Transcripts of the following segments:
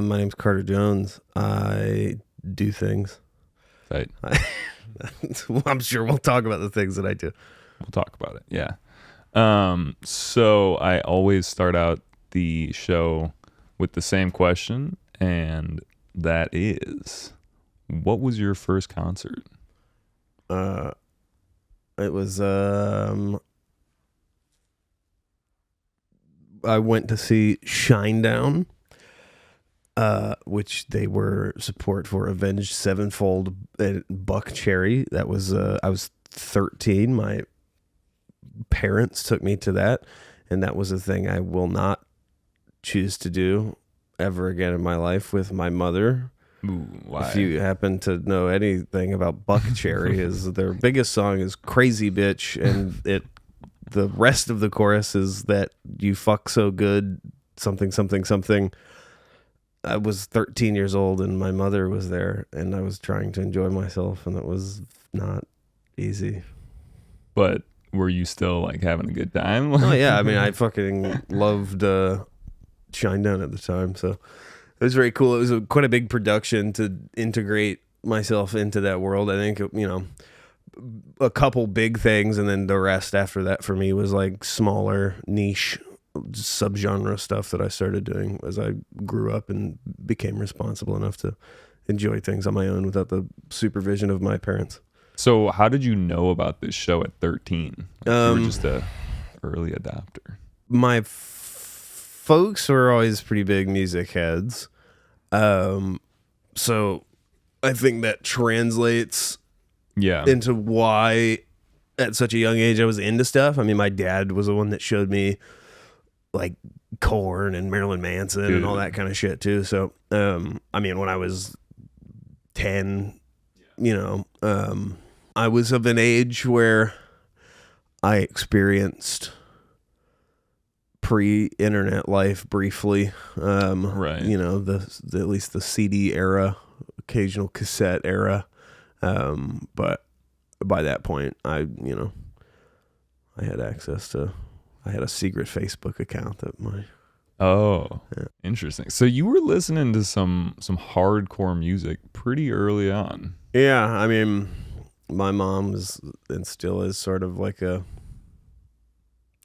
My name's Carter Jones. I do things. Right. I'm sure we'll talk about the things that I do. We'll talk about it. Yeah. So I always start out the show with the same question, and that is, what was your first concert? It was I went to see Shinedown, which they were support for Avenged Sevenfold and Buck Cherry. That was I was 13. My parents took me to that, and that was a thing I will not choose to do ever again in my life with my mother. Ooh, why? If you happen to know anything about Buck Cherry, is their biggest song is Crazy Bitch, and the rest of the chorus is that you fuck so good, something, something, something. I was 13 years old and my mother was there and I was trying to enjoy myself and it was not easy. But were you still like having a good time? Oh yeah, I mean I fucking loved Shinedown at the time, so it was very cool. It was quite a big production to integrate myself into that world. I think, a couple big things, and then the rest after that for me was like smaller niche subgenre stuff that I started doing as I grew up and became responsible enough to enjoy things on my own without the supervision of my parents. So how did you know about this show at 13? You were just a early adopter. My folks were always pretty big music heads. So I think that translates into why at such a young age I was into stuff. I mean, my dad was the one that showed me like Korn and Marilyn Manson and all that kind of shit too. So, I mean, when I was 10, I was of an age where I experienced pre-internet life briefly. Right. At least the CD era, occasional cassette era. But by that point, I had access to, I had a secret Facebook account that interesting. So you were listening to some hardcore music pretty early on. Yeah. I mean, my mom is and still is sort of like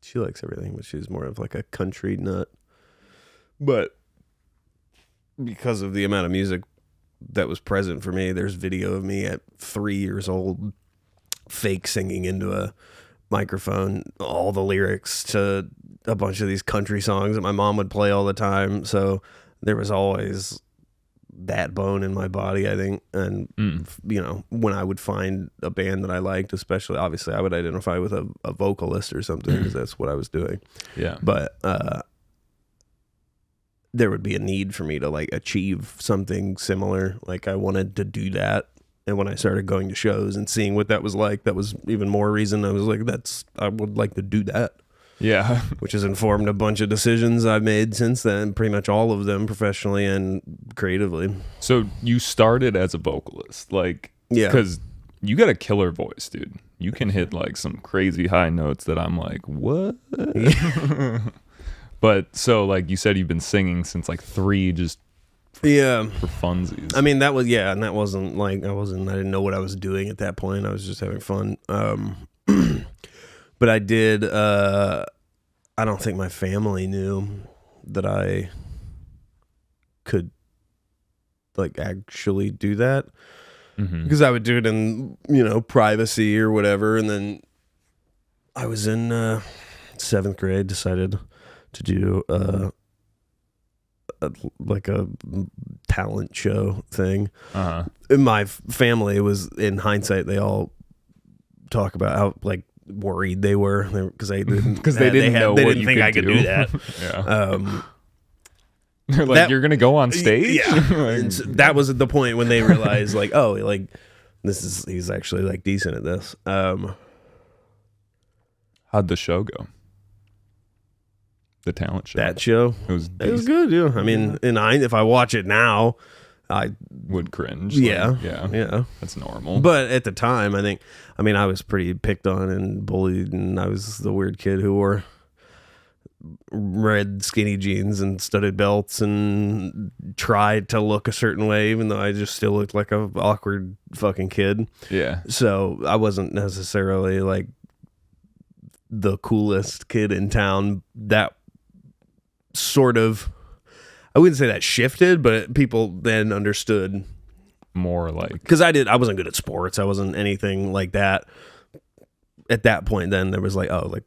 she likes everything, but she's more of like a country nut. But because of the amount of music that was present for me, there's video of me at 3 years old fake singing into a microphone all the lyrics to a bunch of these country songs that my mom would play all the time. So there was always that bone in my body, I think. And when I would find a band that I liked, especially, obviously I would identify with a vocalist or something because that's what I was doing. Yeah. But there would be a need for me to like achieve something similar. Like I wanted to do that. And when I started going to shows and seeing what that was like, that was even more reason I was like, I would like to do that. Yeah. Which has informed a bunch of decisions I've made since then, pretty much all of them professionally and creatively. So you started as a vocalist, because you got a killer voice, dude. You can hit like some crazy high notes that I'm like, what? But so like you said, you've been singing since like 3, just for funsies. I mean, that was, and that wasn't like, I didn't know what I was doing at that point. I was just having fun. But I did, I don't think my family knew that I could like actually do that because I would do it in, privacy or whatever. And then I was in 7th grade, decided to do like a talent show thing. In my family, was, in hindsight, they all talk about how like worried they were because they didn't think I could do that. They're like, you're gonna go on stage. That was the point when they realized like, oh, like he's actually like decent at this. How'd the show go? The talent show. That show, it was good. Yeah, I mean, if I watch it now, I would cringe. Yeah, that's normal. But at the time, I was pretty picked on and bullied, and I was the weird kid who wore red skinny jeans and studded belts and tried to look a certain way, even though I just still looked like a awkward fucking kid. Yeah. So I wasn't necessarily like the coolest kid in town. That sort of, I wouldn't say that shifted, but people then understood More like, because I wasn't good at sports. I wasn't anything like that. At that point, then there was like, oh, like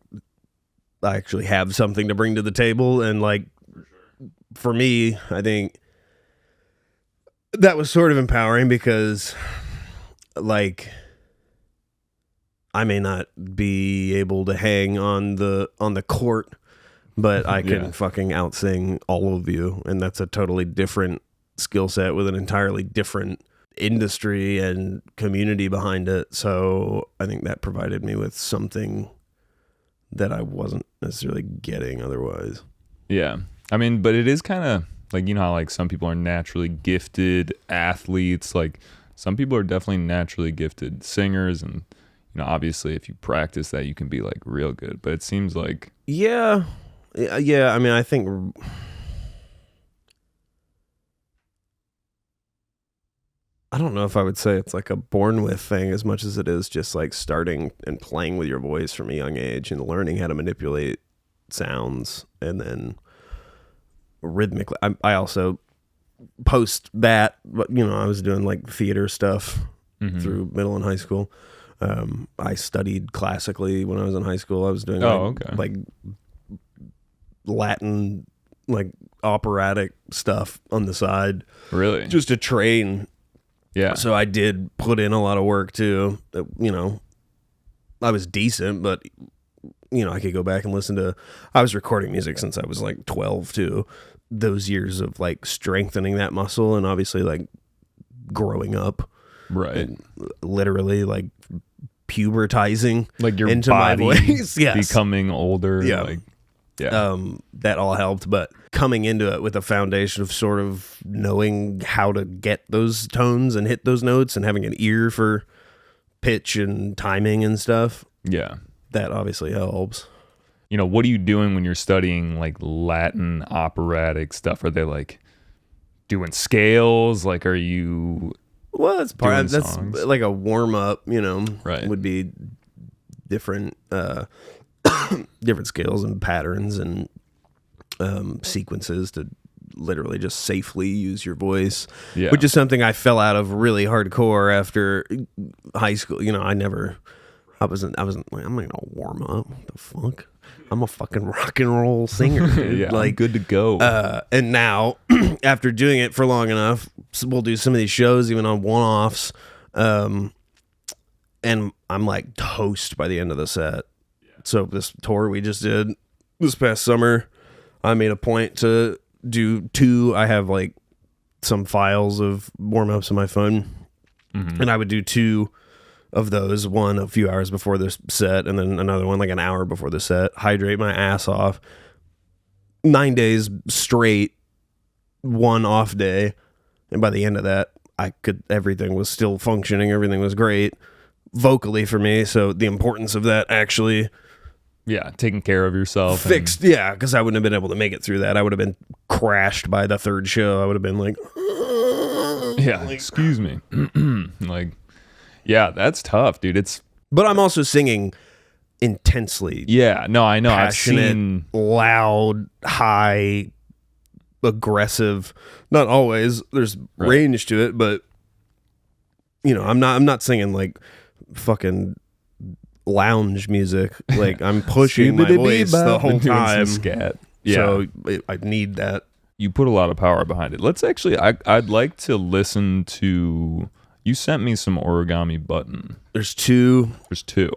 I actually have something to bring to the table, and like for me, I think that was sort of empowering because like I may not be able to hang on the court, but I can fucking outsing all of you, and that's a totally different skill set with an entirely different industry and community behind it. So I think that provided me with something that I wasn't necessarily getting otherwise. yeah. I mean, but it is kind of like, you know how like some people are naturally gifted athletes, like some people are definitely naturally gifted singers, and you know, obviously if you practice that you can be like real good, but it seems like Yeah. I mean, I think I don't know if I would say it's like a born with thing as much as it is just like starting and playing with your voice from a young age and learning how to manipulate sounds, and then rhythmically. I also post that, but you know, I was doing like theater stuff through middle and high school. I studied classically when I was in high school. I was doing like Latin, like operatic stuff on the side, really just to train. Yeah. So I did put in a lot of work too. You know, I was decent, but you know, I could go back and listen to. I was recording music since I was like 12 too. Those years of like strengthening that muscle, and obviously like growing up, right? Literally like pubertizing, like your into body my voice, yes, becoming older, yeah. Like, that all helped, but coming into it with a foundation of sort of knowing how to get those tones and hit those notes and having an ear for pitch and timing and stuff. Yeah. That obviously helps. You know, what are you doing when you're studying like Latin operatic stuff? Are they like doing scales? Like, are you? Well, that's part. That's songs? Like a warm up. You know, right? Would be different, different scales and patterns and sequences to literally just safely use your voice. Yeah. Which is something I fell out of really hardcore after high school. You know, I wasn't like, I'm not gonna warm up. What the fuck? I'm a fucking rock and roll singer, dude. Yeah, like I'm good to go. And now, after doing it for long enough, we'll do some of these shows even on one-offs, and I'm like toast by the end of the set. So this tour we just did this past summer, I made a point to do 2. I have like some files of warm-ups on my phone, and I would do 2 of those, one a few hours before the set, and then another one like an hour before the set. Hydrate my ass off. 9 days straight, 1 off day, and by the end of that, everything was still functioning. Everything was great vocally for me. So the importance of that actually, taking care of yourself, fixed. Yeah, because I wouldn't have been able to make it through that. I would have been crashed by the 3rd show. I would have been like, excuse me, like. Yeah, that's tough, dude. But I'm also singing intensely. Yeah, no, I know. I've seen loud, high, aggressive. Not always. There's range to it, but you know, I'm not singing like fucking lounge music. Like I'm pushing my voice the whole time. Scat. Yeah. So I need that. You put a lot of power behind it. Let's actually. I'd like to listen to. You sent me some Origami Button. There's 2. There's 2.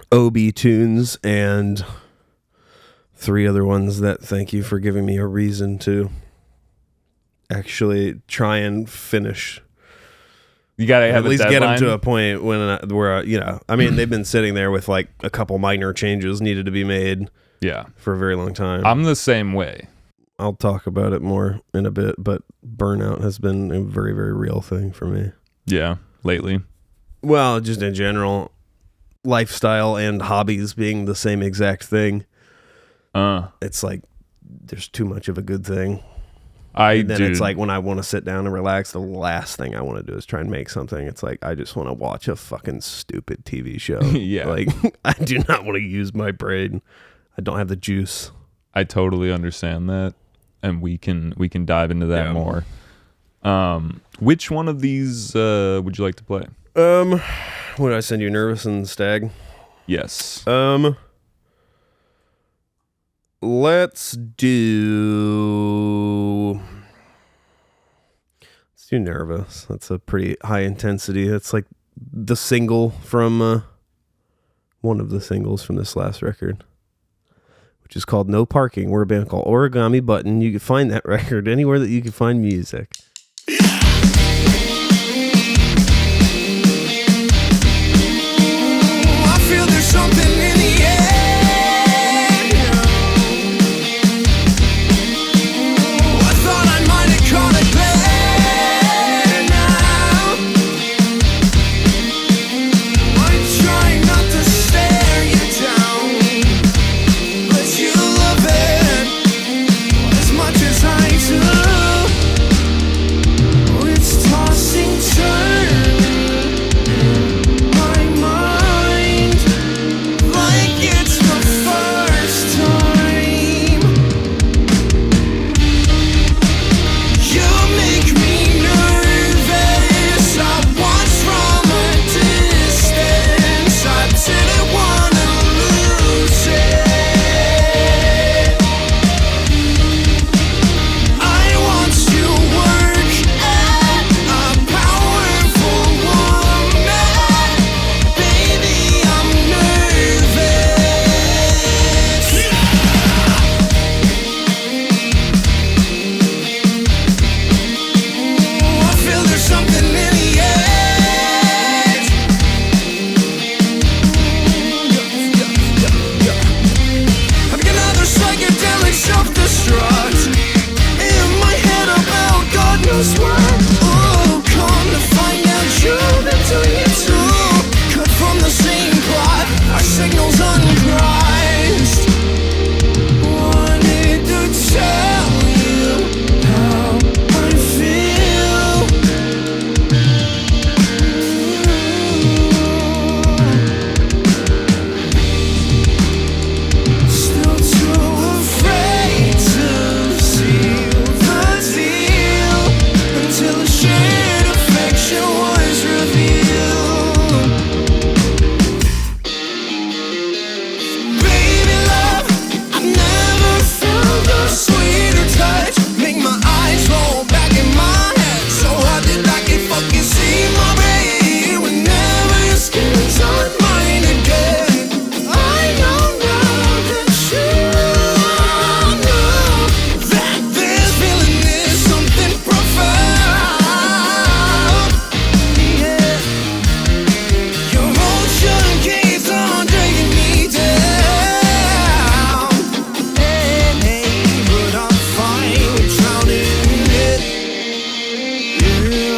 OB tunes and 3 other ones that thank you for giving me a reason to actually try and finish. You gotta have at least a get deadline. them to a point where you know, I mean, they've been sitting there with like a couple minor changes needed to be made. Yeah, for a very long time. I'm the same way. I'll talk about it more in a bit, but burnout has been a very, very real thing for me. Yeah, lately. Well, just in general, lifestyle and hobbies being the same exact thing. It's like there's too much of a good thing. And then it's like when I want to sit down and relax, the last thing I want to do is try and make something. It's like I just want to watch a fucking stupid TV show. Yeah. Like I do not want to use my brain. I don't have the juice. I totally understand that, and we can dive into that more. Which one of these would you like to play? What did I send you? Nervous and Stag? Yes. Let's do Nervous. That's a pretty high intensity. That's like the single from one of the singles from this last record, which is called No Parking. We're a band called Origami Button. You can find that record anywhere that you can find music. I feel there's something in the air. I thought I might have caught it there now. I'm trying not to stare you down, but you love it as much as I do. It's tossing, turning my mind like it's the first time. You make me nervous. I watch from a distance. I didn't wanna lose it. I want to work at a powerful woman. Baby, I'm nervous. I feel there's something in the air. Having another psychedelic self-destruct in my head about God knows what. Oh, come to find out you've been doing it too. Cut from the same plot, our signals uncrossed. Wanted to tell you how I feel. Still too afraid to seal the deal until a shared affection was revealed. Baby love, I've never felt a sweeter touch. Make my eyes roll back in my head so hard that I can fucking see my brain. Whenever your skin's on mine again, I know now that you know that this feeling is something profound. Yeah. Your ocean gaze on dragging me down. Hey, but I'm fine with drowning in it. Yeah.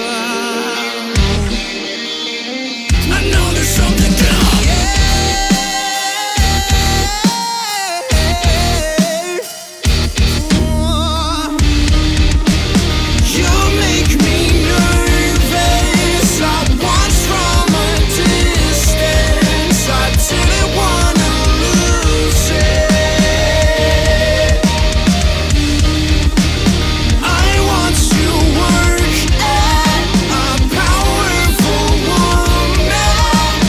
I know there's something down. You make me nervous. I watch from a distance. I didn't wanna lose it. I want to work at a powerful woman.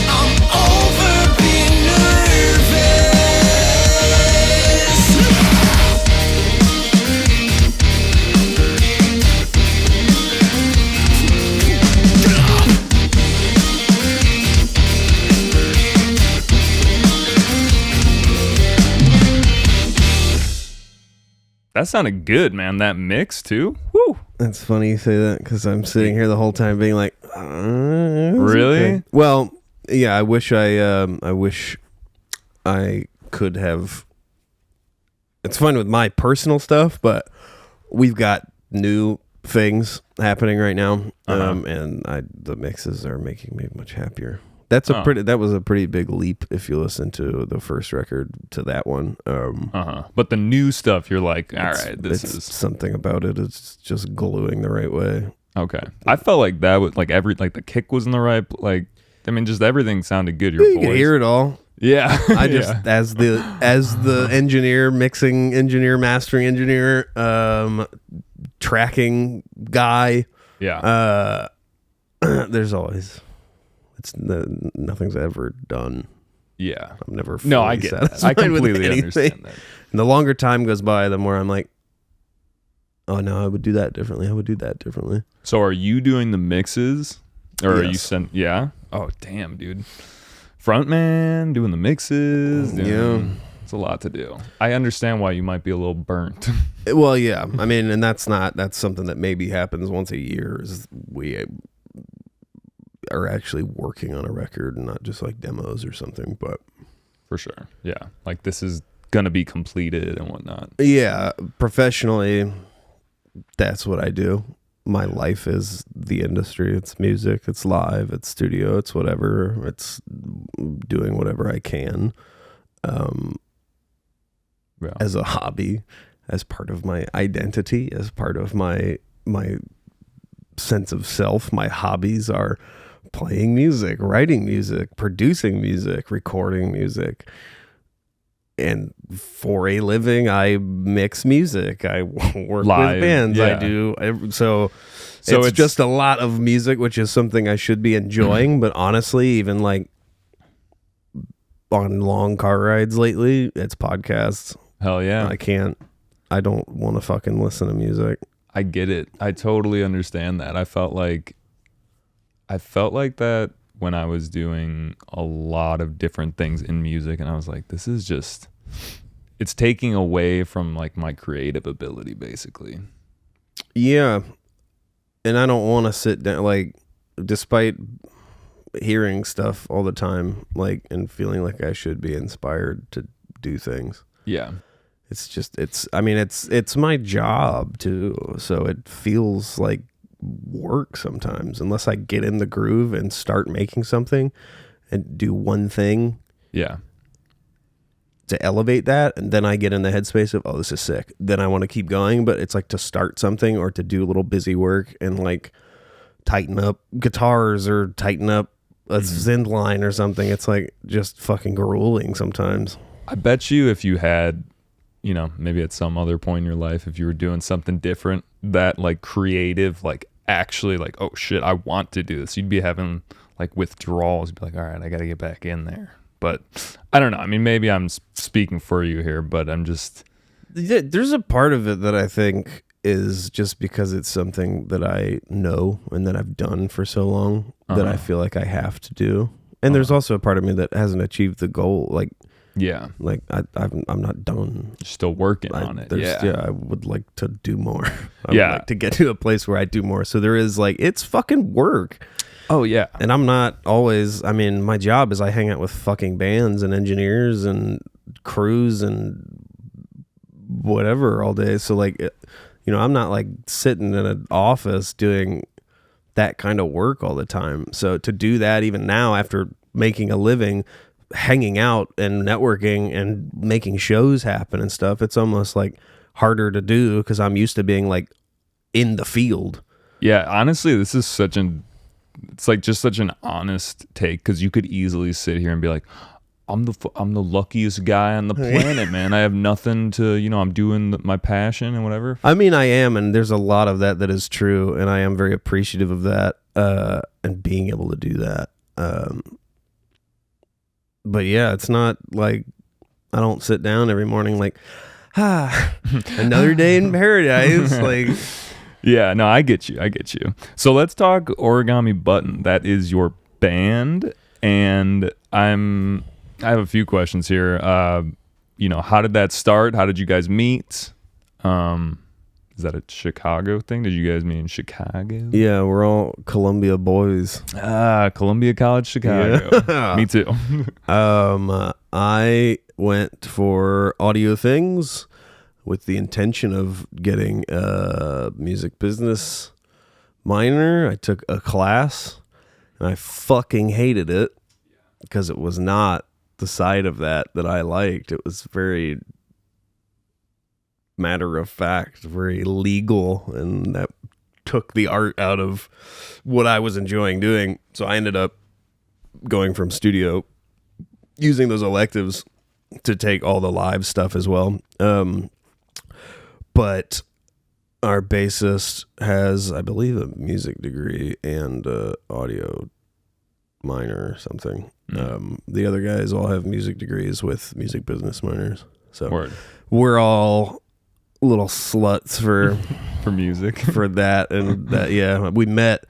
I'm over being nervous. That sounded good, man. That mix too. Woo. That's funny you say that because I'm sitting here the whole time being like, Really? okay." Well, yeah. I wish I could have. It's fun with my personal stuff, but we've got new things happening right now, and the mixes are making me much happier That was a pretty big leap if you listen to the first record to that one. But the new stuff, you're like, all right, this it's is something about it. It's just gluing the right way. okay. I felt like that was like the kick was in the right, like, I mean, just everything sounded good. Your You voice. can hear it all. Yeah. I just as the engineer, mixing engineer, mastering engineer, tracking guy. Yeah. There's always nothing's ever done. Yeah. I'm never No, I fully get that. I satisfied with completely anything. understand that. And the longer time goes by, the more I'm like, oh no, I would do that differently. I would do that differently. So are you doing the mixes? Or are you Yes. yeah? Oh, damn, dude. Frontman, doing the mixes. It's a lot to do. I understand why you might be a little burnt. Well, yeah. I mean, and that's something that maybe happens once a year is we are actually working on a record and not just like demos or something, but For sure. Yeah. Like this is going to be completed and whatnot. yeah, professionally, that's what I do. My life is the industry. It's music, it's live, it's studio, it's whatever. It's doing whatever I can as a hobby, as part of my identity, as part of my sense of self. My hobbies are playing music, writing music, producing music, recording music. And for a living, I mix music. I work Live, with bands. yeah. I do. So it's just a lot of music, which is something I should be enjoying. But honestly, even like on long car rides lately, it's podcasts. Hell yeah. I don't want to fucking listen to music. I get it. I totally understand that. I felt like that when I was doing a lot of different things in music, and I was like, this is just, it's taking away from like my creative ability, basically. Yeah. And I don't want to sit down, like, despite hearing stuff all the time, like, and feeling like I should be inspired to do things. Yeah. It's just, it's my job too. So it feels like work sometimes, unless I get in the groove and start making something and do one thing. Yeah. To elevate that, and then I get in the headspace of, oh, this is sick. Then I want to keep going, but it's like to start something or to do a little busy work and like tighten up guitars or tighten up a synth line or something. It's like just fucking grueling sometimes. I bet you if you had, you know, maybe at some other point in your life, if you were doing something different, that like creative, like actually like, oh shit, I want to do this, you'd be having like withdrawals. You'd be like, all right, I got to get back in there. But I don't know. I mean, maybe I'm speaking for you here, but I'm just... There's a part of it that I think is just because it's something that I know and that I've done for so long that I feel like I have to do. And there's also a part of me that hasn't achieved the goal. Like, yeah, like I'm not done. You're still working on it. Yeah, I would like to do more. I Yeah. would like to get to a place where I do more. So there is like, it's fucking work. Oh yeah. And I'm not always, I mean, my job is I hang out with fucking bands and engineers and crews and whatever all day. So like, you know, I'm not like sitting in an office doing that kind of work all the time. So to do that even now after making a living, hanging out and networking and making shows happen and stuff, it's almost like harder to do because I'm used to being like in the field. Yeah, honestly, this is it's like just such an honest take, because you could easily sit here and be like, I'm the luckiest guy on the planet, man. I have nothing to, you know, I'm doing my passion and whatever. I mean, I am, and there's a lot of that is true, and I am very appreciative of that and being able to do that. But yeah, it's not like I don't sit down every morning like, another day in paradise. Like, yeah, no, I get you. So let's talk Origami Button. That is your band, and I have a few questions here. You know, how did that start? How did you guys meet? Is that a Chicago thing? Did you guys meet in Chicago? Yeah, we're all Columbia boys. Columbia College, Chicago. Yeah. Me too. I went for audio things with the intention of getting a music business minor. I took a class and I fucking hated it. because it was not the side of that I liked. It was very matter of fact, very legal, and that took the art out of what I was enjoying doing. So I ended up going from studio, using those electives to take all the live stuff as well. But our bassist has, I believe, a music degree and audio minor or something. The other guys all have music degrees with music business minors. So we're all little sluts for for music for that. And that, yeah, we met.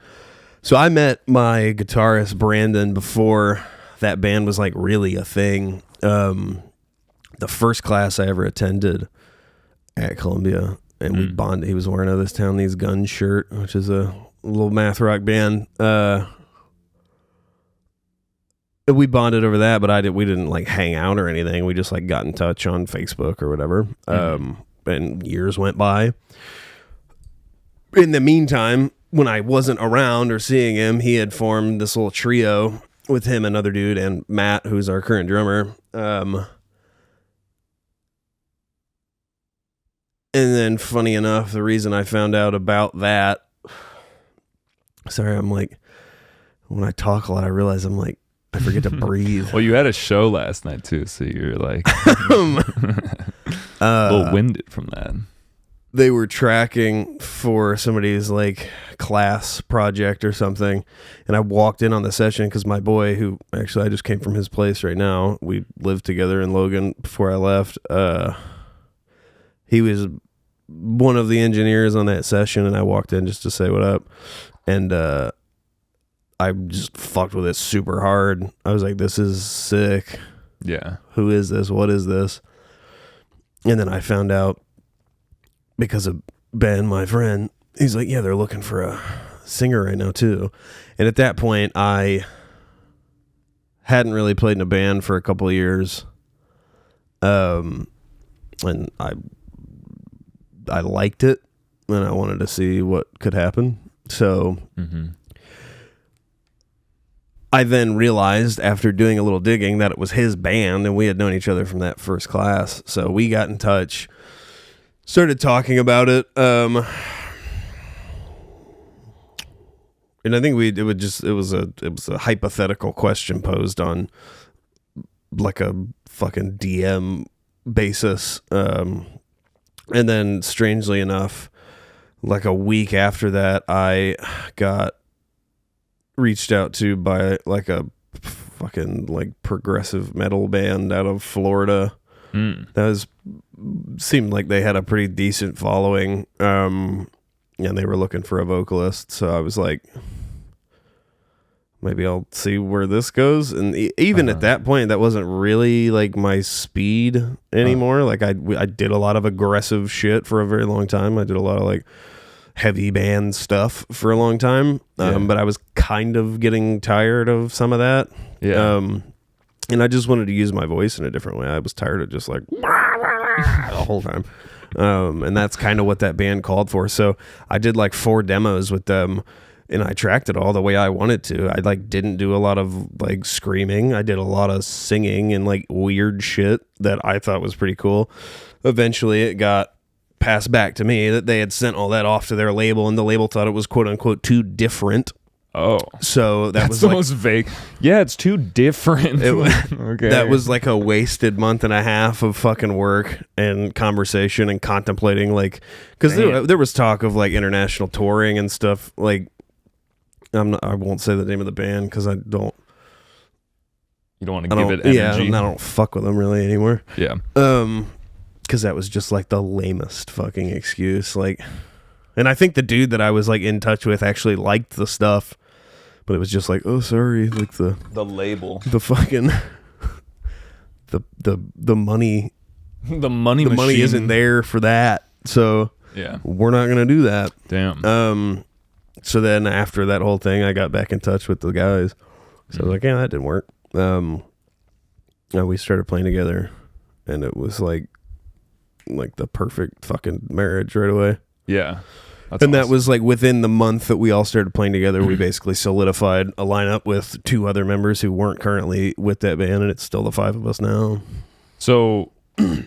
So I met my guitarist Brandon before that band was like really a thing. The first class I ever attended at Columbia, and we bonded. He was wearing a This Town Needs Guns shirt, which is a little math rock band. We bonded over that, but we didn't like hang out or anything. We just like got in touch on Facebook or whatever. And years went by. In the meantime, when I wasn't around or seeing him, he had formed this little trio with him, another dude, and Matt, who's our current drummer. And then, funny enough, the reason I found out about that, sorry, I'm like, when I talk a lot, I realize I'm like, I forget to breathe. Well, you had a show last night too, so you're like a little winded from that. They were tracking for somebody's like class project or something, and I walked in on the session because my boy, who actually I just came from his place right now, we lived together in Logan before I left. He was one of the engineers on that session, and I walked in just to say what up, and I just fucked with it super hard. I was like, this is sick. Yeah. Who is this? What is this? And then I found out because of Ben, my friend, he's like, yeah, they're looking for a singer right now too. And at that point, I hadn't really played in a band for a couple of years. And I liked it, and I wanted to see what could happen. So I then realized after doing a little digging that it was his band, and we had known each other from that first class. So we got in touch, started talking about it. And I think it was a hypothetical question posed on like a fucking DM basis. And then strangely enough, like a week after that, I got reached out to by like a fucking like progressive metal band out of Florida. That seemed like they had a pretty decent following, and they were looking for a vocalist. So I was like, maybe I'll see where this goes. And even at that point, that wasn't really like my speed anymore. Like I did a lot of aggressive shit for a very long time. I did a lot of like heavy band stuff for a long time. But I was kind of getting tired of some of that. Yeah. And I just wanted to use my voice in a different way. I was tired of just like the whole time. And that's kind of what that band called for. So I did like 4 demos with them, and I tracked it all the way I wanted to. I like didn't do a lot of like screaming. I did a lot of singing and like weird shit that I thought was pretty cool. Eventually it got passed back to me that they had sent all that off to their label, and the label thought it was quote unquote too different. Oh, so that was the like, most vague. Yeah, it's too different. Okay, that was like a wasted month and a half of fucking work and conversation and contemplating, like, because there was talk of like international touring and stuff. Like, I won't say the name of the band because I don't. You don't want to give it energy. Yeah, I don't fuck with them really anymore. Yeah. Because that was just like the lamest fucking excuse. Like, and I think the dude that I was like in touch with actually liked the stuff, but it was just like, oh, sorry, like the label, the fucking the money, the money isn't there for that. So yeah, we're not gonna do that. Damn. So then after that whole thing, I got back in touch with the guys. So I was like, yeah, that didn't work. And we started playing together, and it was like the perfect fucking marriage right away. Yeah. That's and that awesome. was like within the month that we all started playing together. We basically solidified a lineup with 2 other members who weren't currently with that band, and it's still the 5 of us now. So,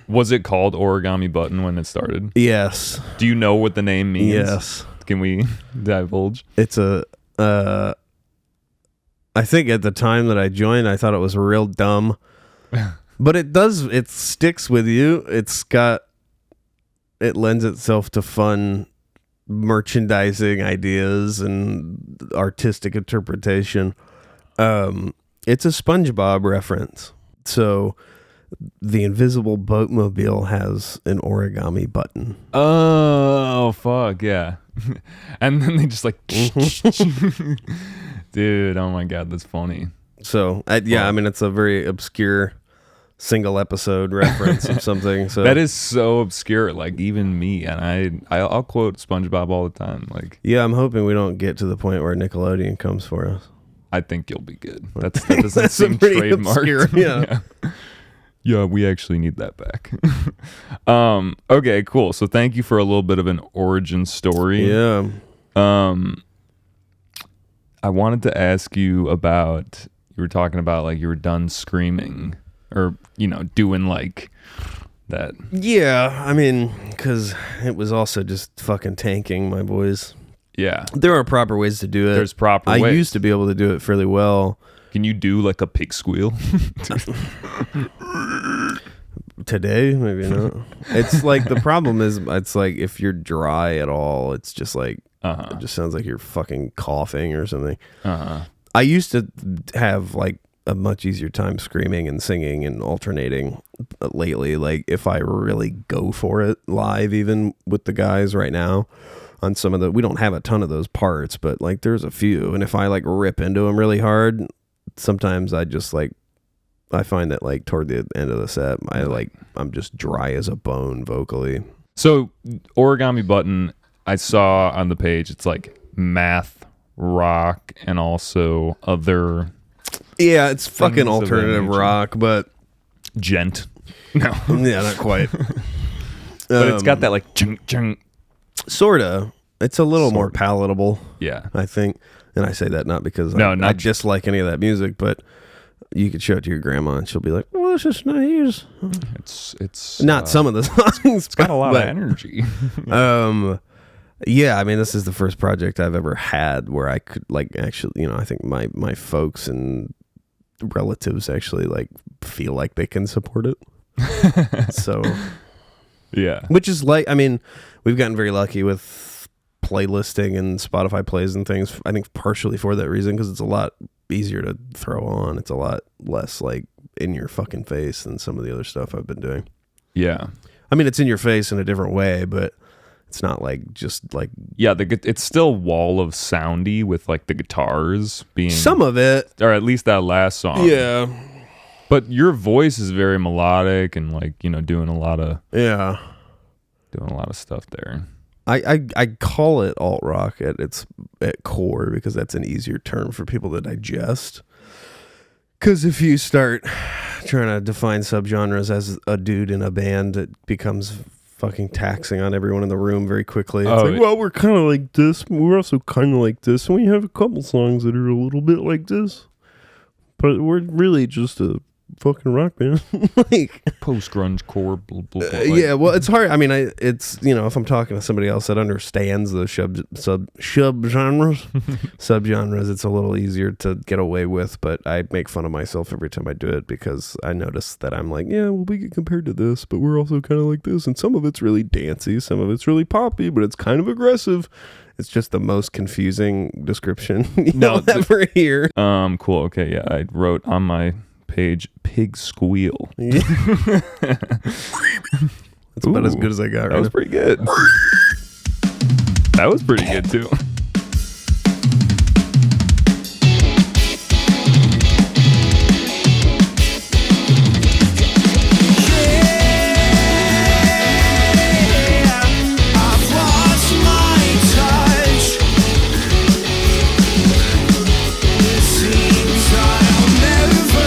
was it called Origami Button when it started? Yes. Do you know what the name means? Yes. Can we divulge? It's a. I think at the time that I joined, I thought it was real dumb, but it sticks with you. It lends itself to fun merchandising ideas and artistic interpretation. It's a SpongeBob reference. So the invisible boatmobile has an origami button. Oh, fuck, yeah. And then they just like... Dude, oh my God, that's funny. So, I mean, it's a very obscure single episode reference of something. So That is so obscure, like even me. And I'll quote SpongeBob all the time. Like, yeah, I'm hoping we don't get to the point where Nickelodeon comes for us. I think you'll be good. That doesn't That's seem pretty trademarked. obscure, yeah. Yeah, we actually need that back. Okay, cool. So thank you for a little bit of an origin story. Yeah. I wanted to ask you about, you were talking about like you were done screaming or, doing like that. Yeah, I mean, because it was also just fucking tanking my boys. Yeah. There are proper ways to do it. There's proper I ways. used to be able to do it fairly well. Can you do like a pig squeal? Today, maybe not. It's like the problem is, it's like if you're dry at all, it's just like, it just sounds like you're fucking coughing or something. I used to have like a much easier time screaming and singing and alternating lately. Like if I really go for it live, even with the guys right now on some of we don't have a ton of those parts, but like there's a few. And if I like rip into them really hard, sometimes I just like, I find that like toward the end of the set, I'm just dry as a bone vocally. So Origami Button, I saw on the page, it's like math, rock, and also other. Yeah, it's fucking things of alternative that nature. rock, but Gent. No. yeah, not quite. But it's got that like chung chung. Sorta. It's a little more palatable, Yeah. I think. And I say that not because No, I not dislike any of that music, but you could show it to your grandma and she'll be like, "Well, this is nice." It's Not some of the songs. It's got a lot of energy. Yeah, I mean, this is the first project I've ever had where I could like actually, I think my folks and relatives actually like feel like they can support it. So, Yeah. which is like, I mean, we've gotten very lucky with playlisting and Spotify plays and things. I think partially for that reason, because it's a lot easier to throw on. It's a lot less like in your fucking face than some of the other stuff I've been doing. Yeah. I mean, it's in your face in a different way, but it's not like just like Yeah, it's still wall of soundy with like the guitars being some of it. or at least that last song. Yeah. But your voice is very melodic and like, doing a lot of stuff there. I call it alt rock at core because that's an easier term for people to digest. Because if you start trying to define subgenres as a dude in a band, it becomes fucking taxing on everyone in the room very quickly. It's like, well, we're kind of like this, but we're also kind of like this, and we have a couple songs that are a little bit like this, but we're really just a fucking rock band. Like Post grunge core. Blah, blah, blah, yeah, well, it's hard. I mean, it's if I'm talking to somebody else that understands those subgenres, it's a little easier to get away with. But I make fun of myself every time I do it because I notice that I'm like, yeah, well, we get compared to this, but we're also kind of like this, and some of it's really dancey, some of it's really poppy, but it's kind of aggressive. It's just the most confusing description you'll ever hear. Cool. Okay, yeah, I wrote on my page pig squeal. Yeah. That's about as good as I got. That Right was now. pretty good. That was pretty good too. I've lost my touch. It seems I'll never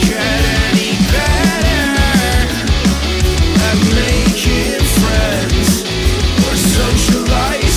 get any better at making friends or socializing.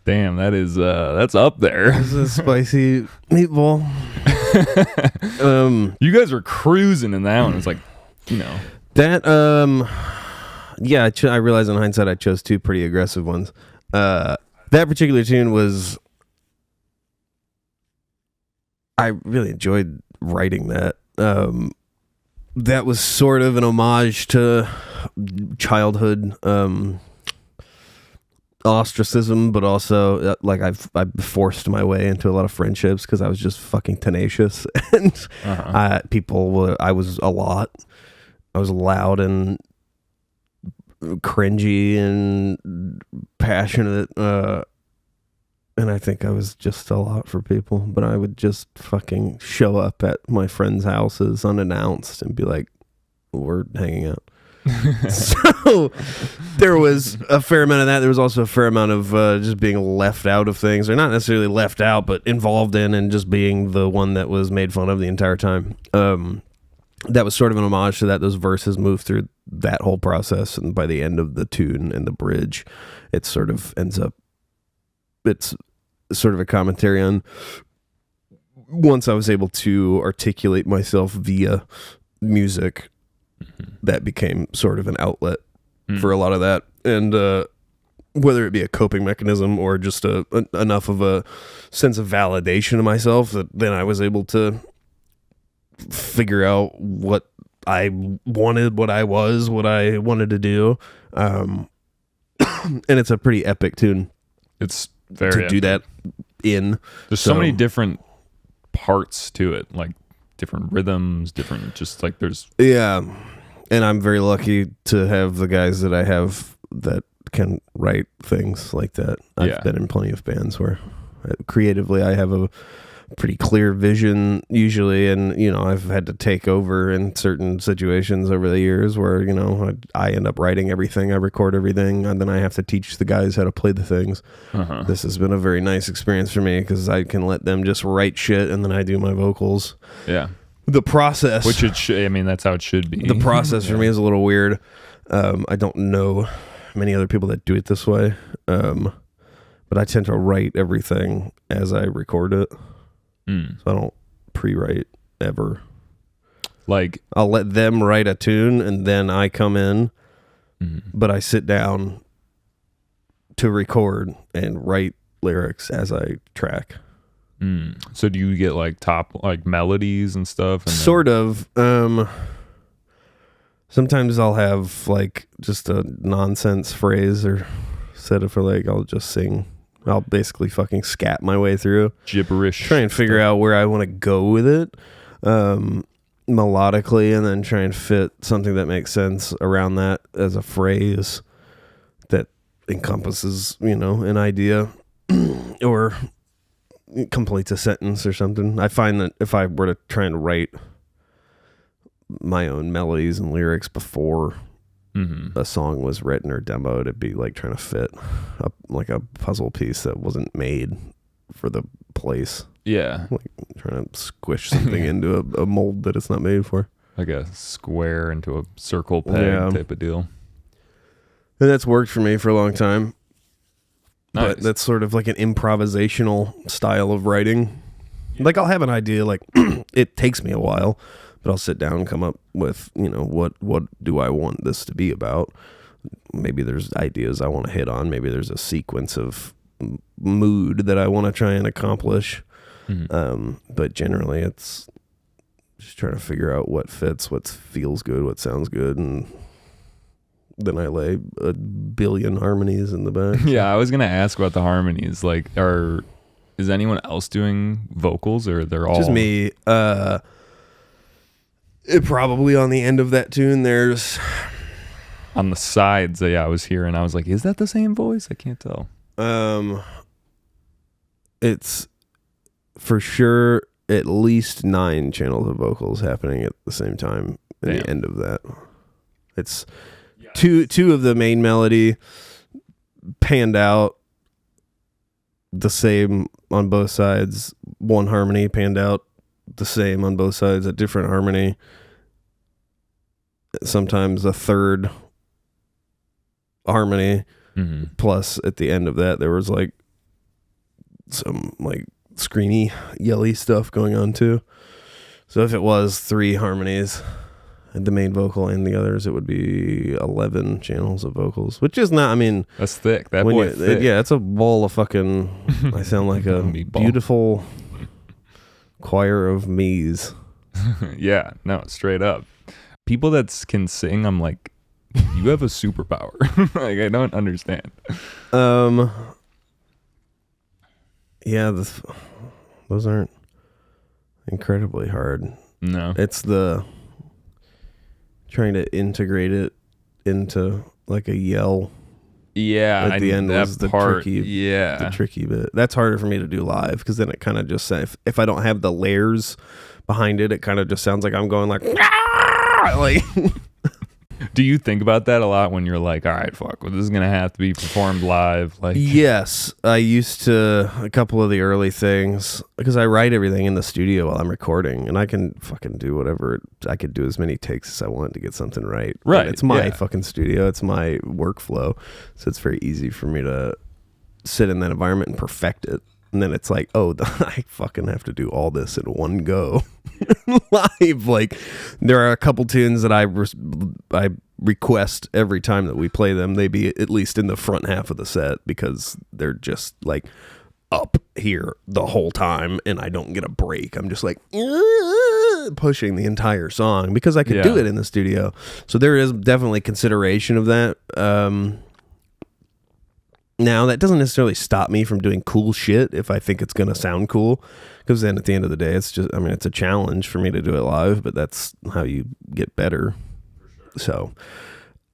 Damn, that's up there. This is a spicy meatball. You guys were cruising in that one. It's like, That yeah, I realize in hindsight I chose two pretty aggressive ones. That particular tune was, I really enjoyed writing that. That was sort of an homage to childhood ostracism, but also like I've forced my way into a lot of friendships because I was just fucking tenacious, and I was loud and cringy and passionate, and I think I was just a lot for people. But I would just fucking show up at my friends' houses unannounced and be like, we're hanging out. So there was a fair amount of that. There was also a fair amount of just being left out of things, or not necessarily left out, but involved in, and just being the one that was made fun of the entire time. That was sort of an homage to that. Those verses move through that whole process, and by the end of the tune and the bridge, it sort of ends up, it's sort of a commentary on, once I was able to articulate myself via music, that became sort of an outlet for a lot of that. And whether it be a coping mechanism or just enough of a sense of validation of myself, that then I was able to figure out what I wanted, what I wanted to do. And it's a pretty epic tune. It's very to do that in. There's so many different parts to it, like different rhythms, different, just like there's. Yeah. And I'm very lucky to have the guys that I have that can write things like that. I've been in plenty of bands where creatively I have a pretty clear vision usually, and I've had to take over in certain situations over the years where I end up writing everything, I record everything, and then I have to teach the guys how to play the things. This has been a very nice experience for me because I can let them just write shit and then I do my vocals. The process, which that's how it should be. The process for me is a little weird. I don't know many other people that do it this way, but I tend to write everything as I record it. So I don't pre-write ever. Like, I'll let them write a tune and then I come in, but I sit down to record and write lyrics as I track. So do you get like melodies and stuff? And sort of. Sometimes I'll have like just a nonsense phrase or set it for like, I'll just sing. I'll basically fucking scat my way through. Gibberish. Try and figure out where I want to go with it melodically, and then try and fit something that makes sense around that as a phrase that encompasses, an idea or completes a sentence or something. I find that if I were to try and write my own melodies and lyrics before a song was written or demoed, it'd be like trying to fit like a puzzle piece that wasn't made for the place. Yeah. Like trying to squish something into a mold that it's not made for. Like a square into a circle peg type of deal. And that's worked for me for a long time. Nice. But that's sort of like an improvisational style of writing. Like I'll have an idea, like it takes me a while, but I'll sit down and come up with, what do I want this to be about? Maybe there's ideas I want to hit on. Maybe there's a sequence of mood that I want to try and accomplish. But generally it's just trying to figure out what fits, what feels good, what sounds good, and then I lay a billion harmonies in the back. Yeah, I was gonna ask about the harmonies. Like, is anyone else doing vocals, or they're all just me? It probably on the end of that tune, there's on the sides. Yeah, I was hearing. I was like, is that the same voice? I can't tell. It's for sure at least 9 channels of vocals happening at the same time in the end of that. It's two of the main melody panned out the same on both sides. One harmony panned out the same on both sides, a different harmony. Sometimes a third harmony. Plus at the end of that there was like some like screamy, yelly stuff going on too. So if it was 3 harmonies, the main vocal and the others, it would be 11 channels of vocals, which is not, I mean, That's thick. That boy thick. yeah, it's a ball of fucking, I sound like a Meatball. beautiful choir of me's. Yeah, no, straight up. People that can sing, I'm like, you have a superpower. Like, I don't understand. Yeah, those aren't incredibly hard. No. It's the trying to integrate it into like a yell Yeah, at the end that was the part, tricky, yeah. the tricky bit. That's harder for me to do live because then it kind of just if I don't have the layers behind it, it kind of just sounds like I'm going like like. Do you think about that a lot when you're like, all right, fuck, well, this is gonna have to be performed live? Like, Yes, I used to a couple of the early things because I write everything in the studio while I'm recording, and I can fucking do whatever. I could do as many takes as I want to get something right. Right, And it's my yeah. fucking studio. It's my workflow, so it's very easy for me to sit in that environment and perfect it. And then it's like, oh, I fucking have to do all this in one go live. Like, there are a couple tunes that I request every time that we play them. They be at least in the front half of the set because they're just like up here the whole time, and I don't get a break. I'm just like pushing the entire song because I could do Yeah. it in the studio. So there is definitely consideration of that. Now, that doesn't necessarily stop me from doing cool shit if I think it's going to sound cool, because then at the end of the day, it's just, I mean, it's a challenge for me to do it live, but that's how you get better. So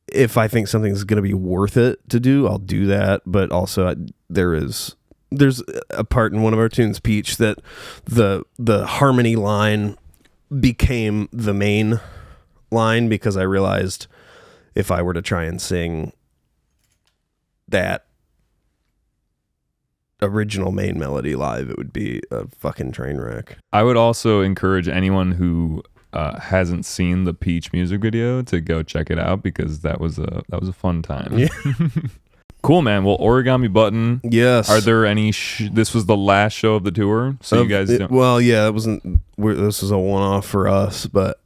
if I think something's going to be worth it to do, I'll do that. But also there's a part in one of our tunes, Peach, that the harmony line became the main line because I realized if I were to try and sing that original main melody live, it would be a fucking train wreck. I would also encourage anyone who hasn't seen the Peach music video to go check it out because that was a fun time. Yeah. Cool, man. Well, Origami Button. Yes. Are there any? This was the last show of the tour, so you guys don't. Well, yeah, it wasn't. This was a one-off for us, but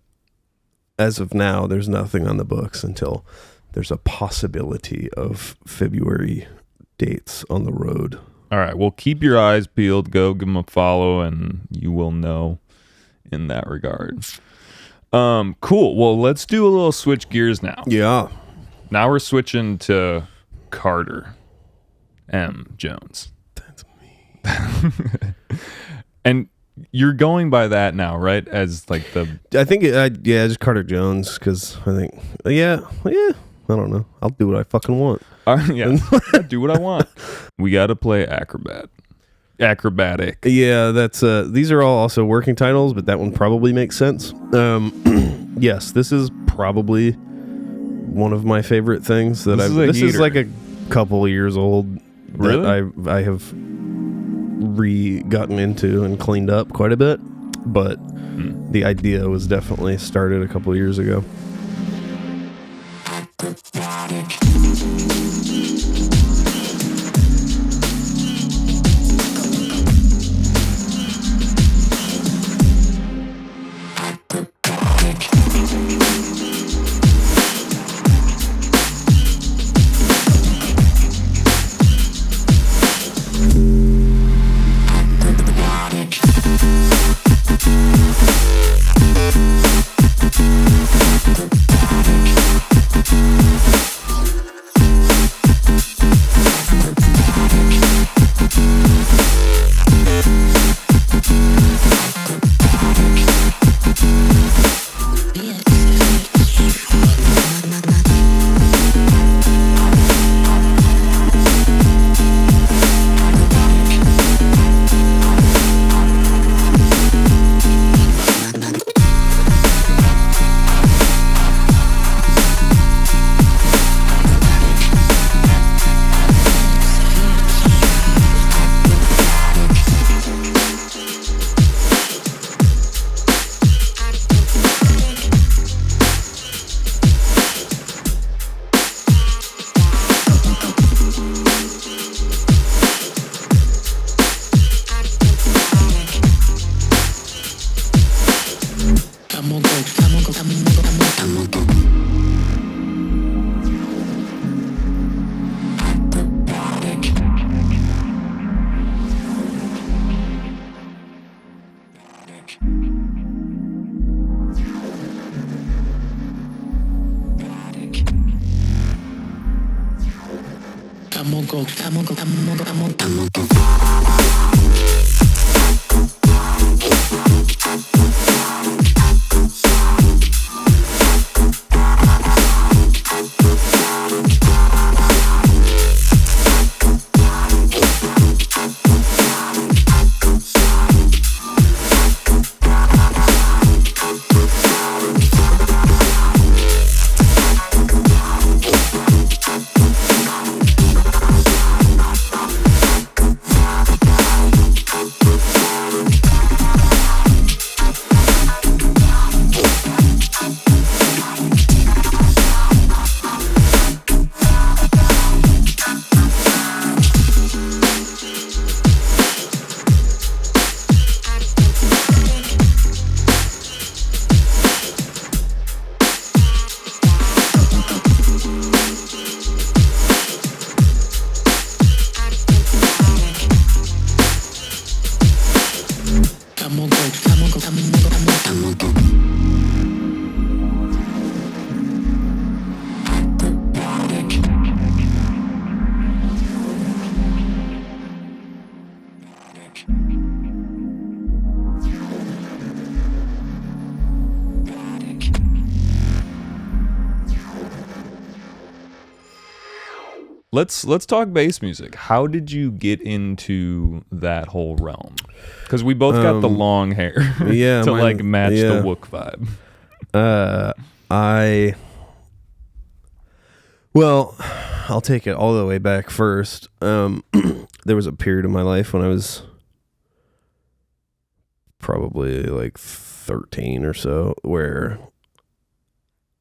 as of now, there's nothing on the books until there's a possibility of February dates on the road. All right. Well, keep your eyes peeled. Go give them a follow, and you will know in that regard. Cool. Well, let's do a little switch gears now. Yeah. Now we're switching to Carter M. Jones. That's me. And you're going by that now, right? As like the I think, just Carter Jones, because I think, yeah, I don't know. I'll do what I fucking want. yeah, I do what I want. We got to play acrobatic. Yeah, that's these are all also working titles, but that one probably makes sense. Yes, this is probably one of my favorite things that this is like a couple years old that Really? I have gotten into and cleaned up quite a bit, but the idea was definitely started a couple years ago. Let's talk bass music. How did you get into that whole realm? Because we both got the long hair, yeah, to like match yeah. the Wook vibe. Well, I'll take it all the way back first. There was a period of my life when I was probably like 13 or so where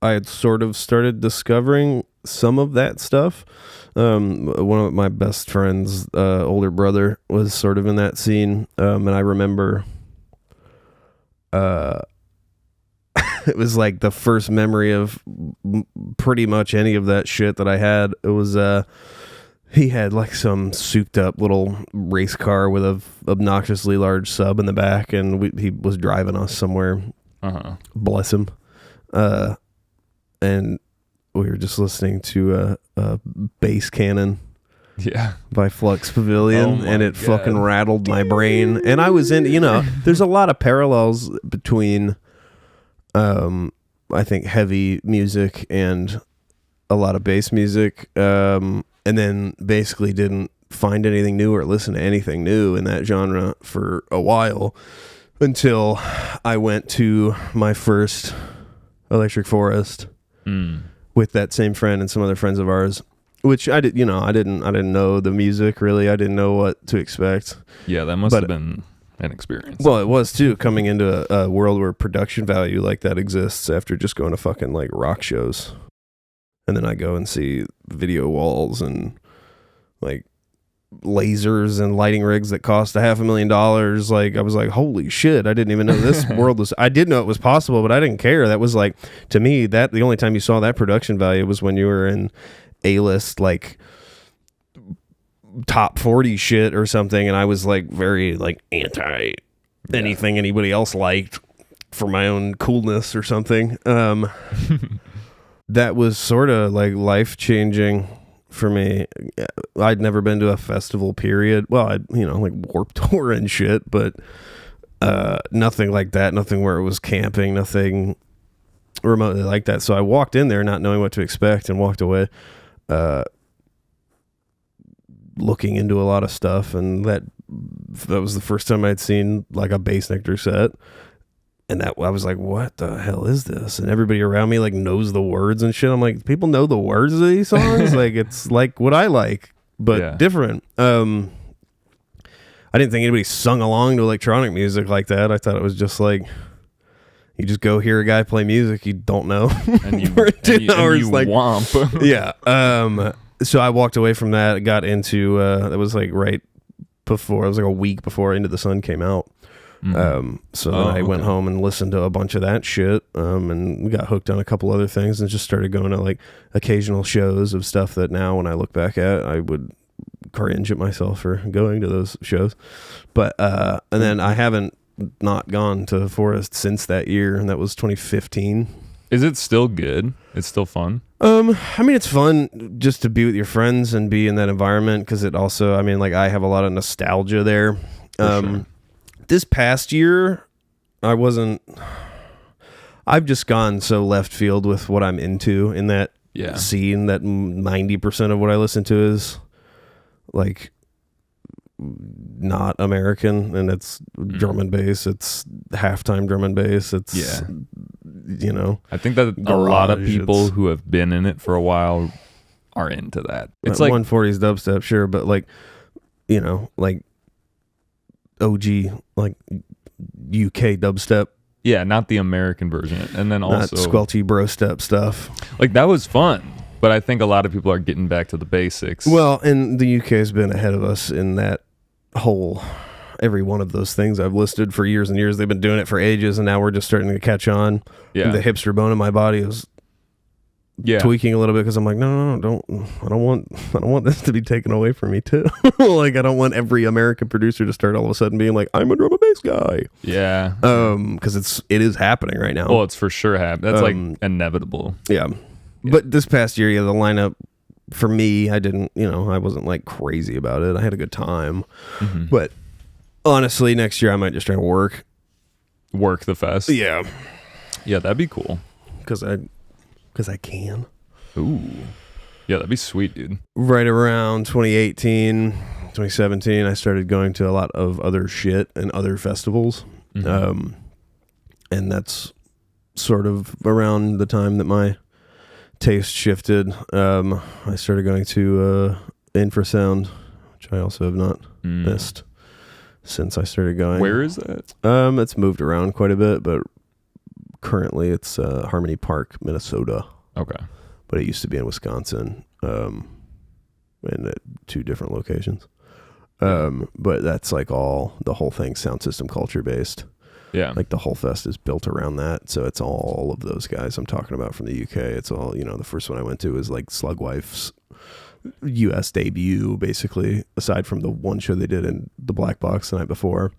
I had sort of started discovering some of that stuff. One of my best friends, older brother, was sort of in that scene, and I remember it was like the first memory of pretty much any of that shit that I had. It was he had like some souped up little race car with a obnoxiously large sub in the back, and he was driving us somewhere. Bless him. And we were just listening to Bass Cannon, by Flux Pavilion, and it fucking rattled my brain. And I was in, there's a lot of parallels between, I think, heavy music and a lot of bass music, and then basically didn't find anything new or listen to anything new in that genre for a while until I went to my first Electric Forest with that same friend and some other friends of ours, which I didn't know the music really. I didn't know what to expect. Yeah, that must have been an experience. Well, it was too, coming into a world where production value like that exists after just going to fucking like rock shows. And then I go and see video walls and like lasers and lighting rigs that cost $500,000. Like, I was like, holy shit, I didn't even know this world was, I did know it was possible, but I didn't care. That was like, to me, that the only time you saw that production value was when you were in A-list, like top 40 shit or something. And I was like very like anti anything anybody else liked for my own coolness or something. That was sort of like life-changing for me. I'd never been to a festival, period. Well, I'd, like Warped Tour and shit, but nothing like that. Nothing where it was camping, nothing remotely like that. So I walked in there not knowing what to expect and walked away looking into a lot of stuff. And that was the first time I'd seen like a Bass Nectar set. And that I was like, what the hell is this? And everybody around me like knows the words and shit. I'm like, people know the words of these songs? Like, it's like what I like, but different. I didn't think anybody sung along to electronic music like that. I thought it was just like, you just go hear a guy play music you don't know And you, for 2 hours. you Like, womp. yeah. So I walked away from that, got into, that was like right before, it was like a week before Into the Sun came out. So then I went home and listened to a bunch of that shit, and we got hooked on a couple other things and just started going to like occasional shows of stuff that now when I look back at, I would cringe at myself for going to those shows. But and then I haven't not gone to Forest since that year, and that was 2015. Is it still good? It's still fun? I mean, it's fun just to be with your friends and be in that environment, because it also, I mean, like, I have a lot of nostalgia there. Sure. This past year, I've just gone so left field with what I'm into in that scene that 90% of what I listen to is like not American, and it's drum and bass, it's halftime drum and bass, it's you know, I think that a lot of people who have been in it for a while are into that. It's like 140s dubstep, sure, but like, you know, like OG, like UK dubstep. Yeah, not the American version. And then also not squelchy bro step stuff. Like, that was fun, but I think a lot of people are getting back to the basics. Well, and the UK has been ahead of us in that whole, every one of those things I've listed for years and years. They've been doing it for ages, and now we're just starting to catch on. Yeah. The hipster bone in my body is tweaking a little bit, because I'm like, no, I don't want this to be taken away from me too. Like, I don't want every American producer to start all of a sudden being like, I'm a drum and bass guy. Yeah. Because it is happening right now. Well, it's for sure happening. That's like inevitable. Yeah. But this past year, the lineup for me, I wasn't like crazy about it. I had a good time. Mm-hmm. But honestly, next year I might just try to work the fest. Yeah. Yeah, that'd be cool. Because I can. Ooh. Yeah, that'd be sweet, dude. Right around 2018, 2017, I started going to a lot of other shit and other festivals. Mm-hmm. And that's sort of around the time that my taste shifted. I started going to Infrasound, which I also have not missed since I started going. Where is that? It's moved around quite a bit, but currently it's Harmony Park, Minnesota. Okay. But it used to be in Wisconsin, and at 2 different locations. But that's like the whole thing sound system culture based. Yeah. Like the whole fest is built around that. So it's all of those guys I'm talking about from the UK. It's all, the first one I went to was like Slugwife's US debut, basically, aside from the one show they did in the Black Box the night before.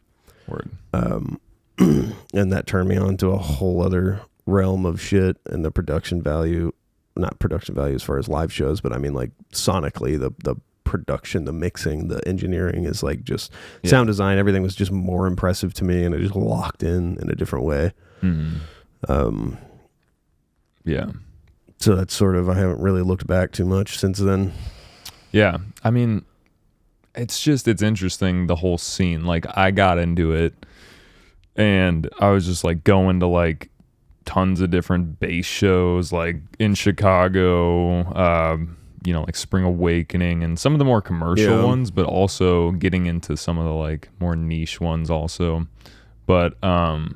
Word. And that turned me on to a whole other realm of shit, and the production value, not production value as far as live shows, but I mean like sonically, the production, the mixing, the engineering is like just sound design, everything was just more impressive to me, and it just locked in a different way. Yeah. So that's sort of, I haven't really looked back too much since then. Yeah. I mean, it's interesting, the whole scene. Like, I got into it and I was just like going to like tons of different bass shows, like in Chicago, like Spring Awakening and some of the more commercial ones, but also getting into some of the like more niche ones also. But that's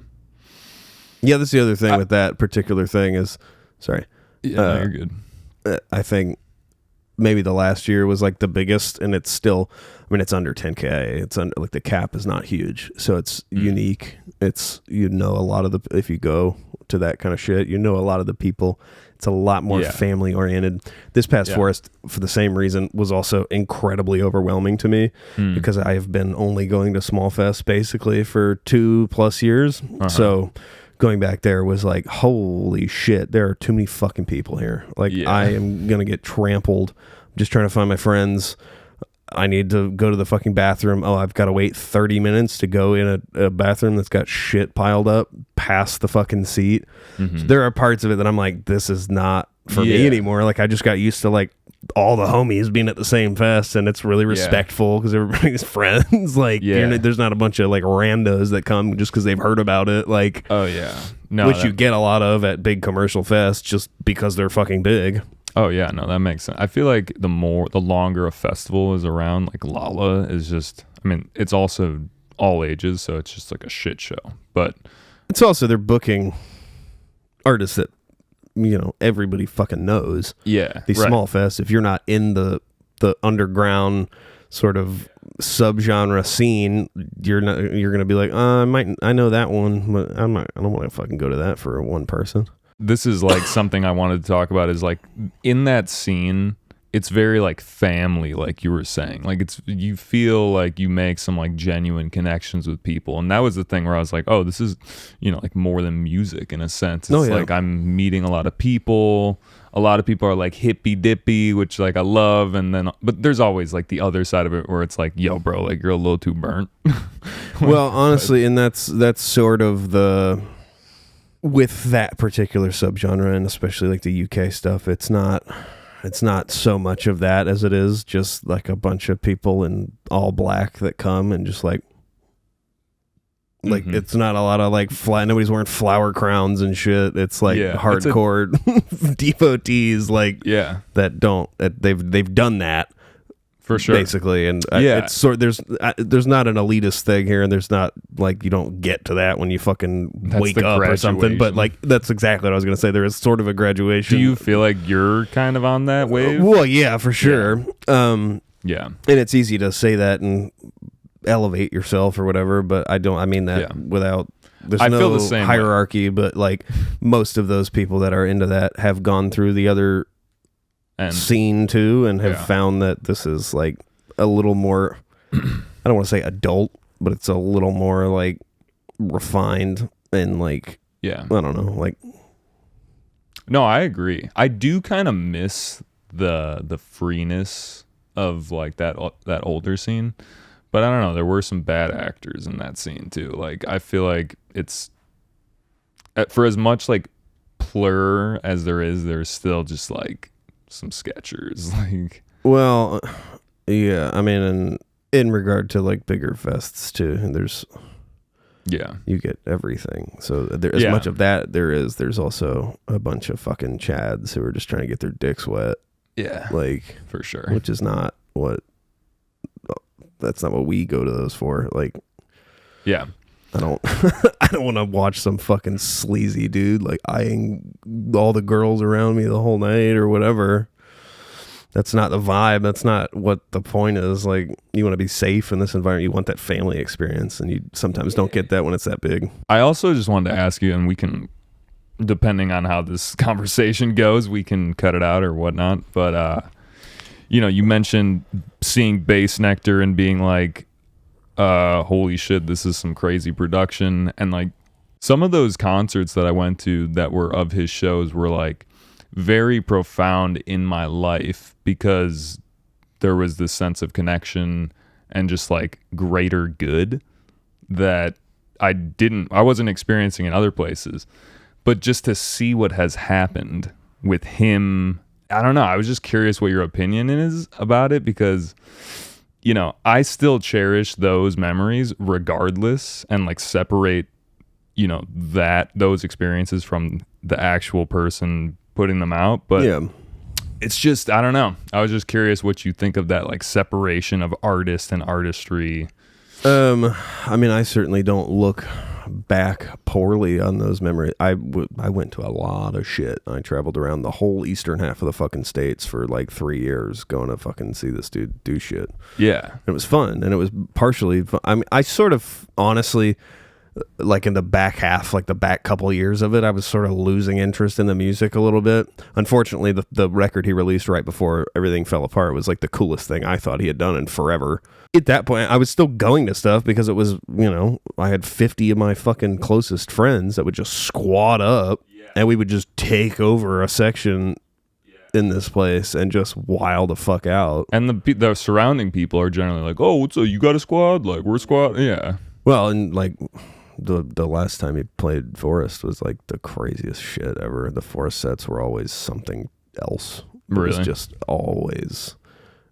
the other thing with that particular thing is, sorry. Yeah, no, you're good. I think maybe the last year was like the biggest, and it's still, I mean, it's under 10K. It's under, like, the cap is not huge, so it's unique. It's, a lot of if you go to that kind of shit, a lot of the people. It's a lot more family oriented. This past Forest, for the same reason, was also incredibly overwhelming to me, because I have been only going to small fest basically for 2+ years. So going back there was like, holy shit, there are too many fucking people here. Like, I am gonna get trampled. I'm just trying to find my friends. I need to go to the fucking bathroom. Oh, I've got to wait 30 minutes to go in a bathroom that's got shit piled up past the fucking seat. So there are parts of it that I'm like, this is not for me anymore. Like, I just got used to like all the homies being at the same fest, and it's really respectful because everybody's friends. Like, there's not a bunch of like randos that come just because they've heard about it. Like, which you get a lot of at big commercial fests just because they're fucking big. Oh yeah, no, that makes sense. I feel like the longer a festival is around, like Lala is just, I mean, it's also all ages, so it's just like a shit show. But it's also, they're booking artists that, everybody fucking knows. Yeah. These small fests, if you're not in the underground sort of subgenre scene, you're gonna be like, I know that one, but I don't want to fucking go to that for one person. This is like something I wanted to talk about is like in that scene, it's very like family, like you were saying. Like you feel like you make some like genuine connections with people. And that was the thing where I was like, oh, this is, like more than music in a sense. It's like I'm meeting a lot of people. A lot of people are like hippy dippy, which like I love. And then, but there's always like the other side of it where it's like, yo, bro, like you're a little too burnt. Well, honestly, and that's sort of with that particular subgenre, and especially like the UK stuff, it's not so much of that as it is just like a bunch of people in all black that come and just like it's not a lot of like nobody's wearing flower crowns and shit. It's like hardcore devotees they've done that for sure, basically. And it's there's not an elitist thing here, and there's not like you don't get to that when you fucking wake up or something. But like that's exactly what I was gonna say. There is sort of a graduation. Do you feel like you're kind of on that wave? Well, yeah, for sure. Yeah, and it's easy to say that and elevate yourself or whatever, but I mean that without there's no hierarchy way. But like most of those people that are into that have gone through the other scene too and have found that this is like a little more I don't want to say adult, but it's a little more like refined and like I don't know, like no, I agree. I do kind of miss the freeness of like that older scene. But I don't know, there were some bad actors in that scene too. Like I feel like it's for as much like plur as there is, there's still just like some sketchers. Like well, yeah, I mean in regard to like bigger fests too, and there's you get everything. So as much of that there's also a bunch of fucking chads who are just trying to get their dicks wet. Yeah. Like for sure. Which is not that's not what we go to those for. Like, I don't want to watch some fucking sleazy dude like eyeing all the girls around me the whole night or whatever. That's not the vibe. That's not what the point is. Like, you want to be safe in this environment. You want that family experience, and you sometimes don't get that when it's that big. I also just wanted to ask you, and we can, depending on how this conversation goes, we can cut it out or whatnot. But you mentioned seeing Bass Nectar and being like, holy shit, this is some crazy production. And like some of those concerts that I went to that were of his shows were like very profound in my life because there was this sense of connection and just like greater good that I wasn't experiencing in other places. But just to see what has happened with him, I don't know. I was just curious what your opinion is about it because, I still cherish those memories regardless and like separate, those experiences from the actual person putting them out. But it's just, I don't know. I was just curious what you think of that like separation of artist and artistry. I mean, I certainly don't look back poorly on those memories. I went to a lot of shit. I traveled around the whole eastern half of the fucking states for like 3 years going to fucking see this dude do shit. Yeah. It was fun, and it was partially fun. I mean, I sort of honestly, like in the back half, like the back couple of years of it, I was sort of losing interest in the music a little bit. Unfortunately, the record he released right before everything fell apart was like the coolest thing I thought he had done in forever. At that point, I was still going to stuff because it was, I had 50 of my fucking closest friends that would just squat up and we would just take over a section in this place and just wild the fuck out. And the surrounding people are generally like, oh, what's up? You got a squad? Like, we're squad? Yeah. Well, and like the last time he played Forest was like the craziest shit ever. The Forest sets were always something else. Really? It was just always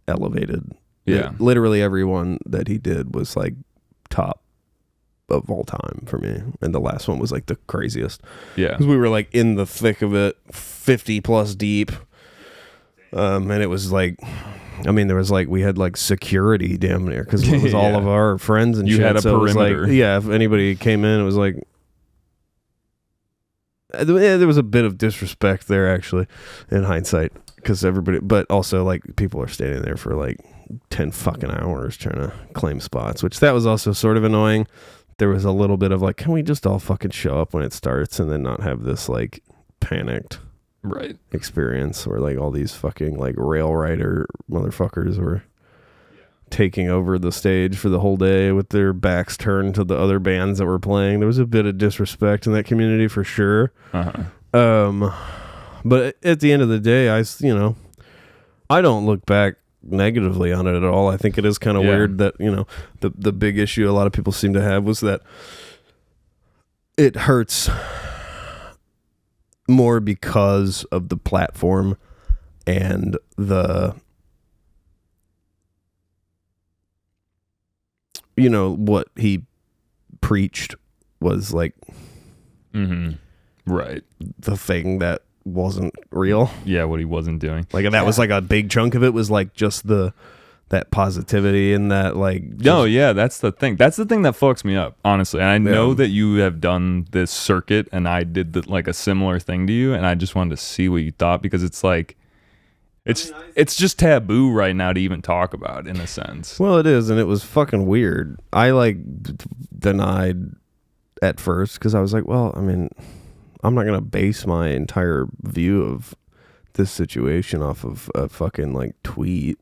elevated. Yeah. Literally everyone that he did was like top of all time for me. And the last one was like the craziest. Yeah. Because we were like in the thick of it, 50 plus deep. And it was like, I mean, there was like, we had like security damn near because it was all of our friends and you shit. had a so perimeter. It was like, if anybody came in, it was like, there was a bit of disrespect there actually in hindsight because everybody, but also like people are standing there for like 10 fucking hours trying to claim spots, which that was also sort of annoying. There was a little bit of like, can we just all fucking show up when it starts and then not have this like panicked experience where like all these fucking like rail rider motherfuckers were taking over the stage for the whole day with their backs turned to the other bands that were playing. There was a bit of disrespect in that community for sure. But at the end of the day, I don't look back negatively on it at all. I think it is kind of weird that, the big issue a lot of people seem to have was that it hurts more because of the platform and the, what he preached was like right, the thing that wasn't real. Yeah, what he wasn't doing. Like that was like a big chunk of it was like just that positivity and that like that's the thing. That's the thing that fucks me up, honestly. And I know that you have done this circuit and I did like a similar thing to you, and I just wanted to see what you thought, because it's like it's just taboo right now to even talk about, in a sense. Well, it is, and it was fucking weird. I like denied at first because I was like, well, I mean, I'm not gonna base my entire view of this situation off of a fucking like tweet.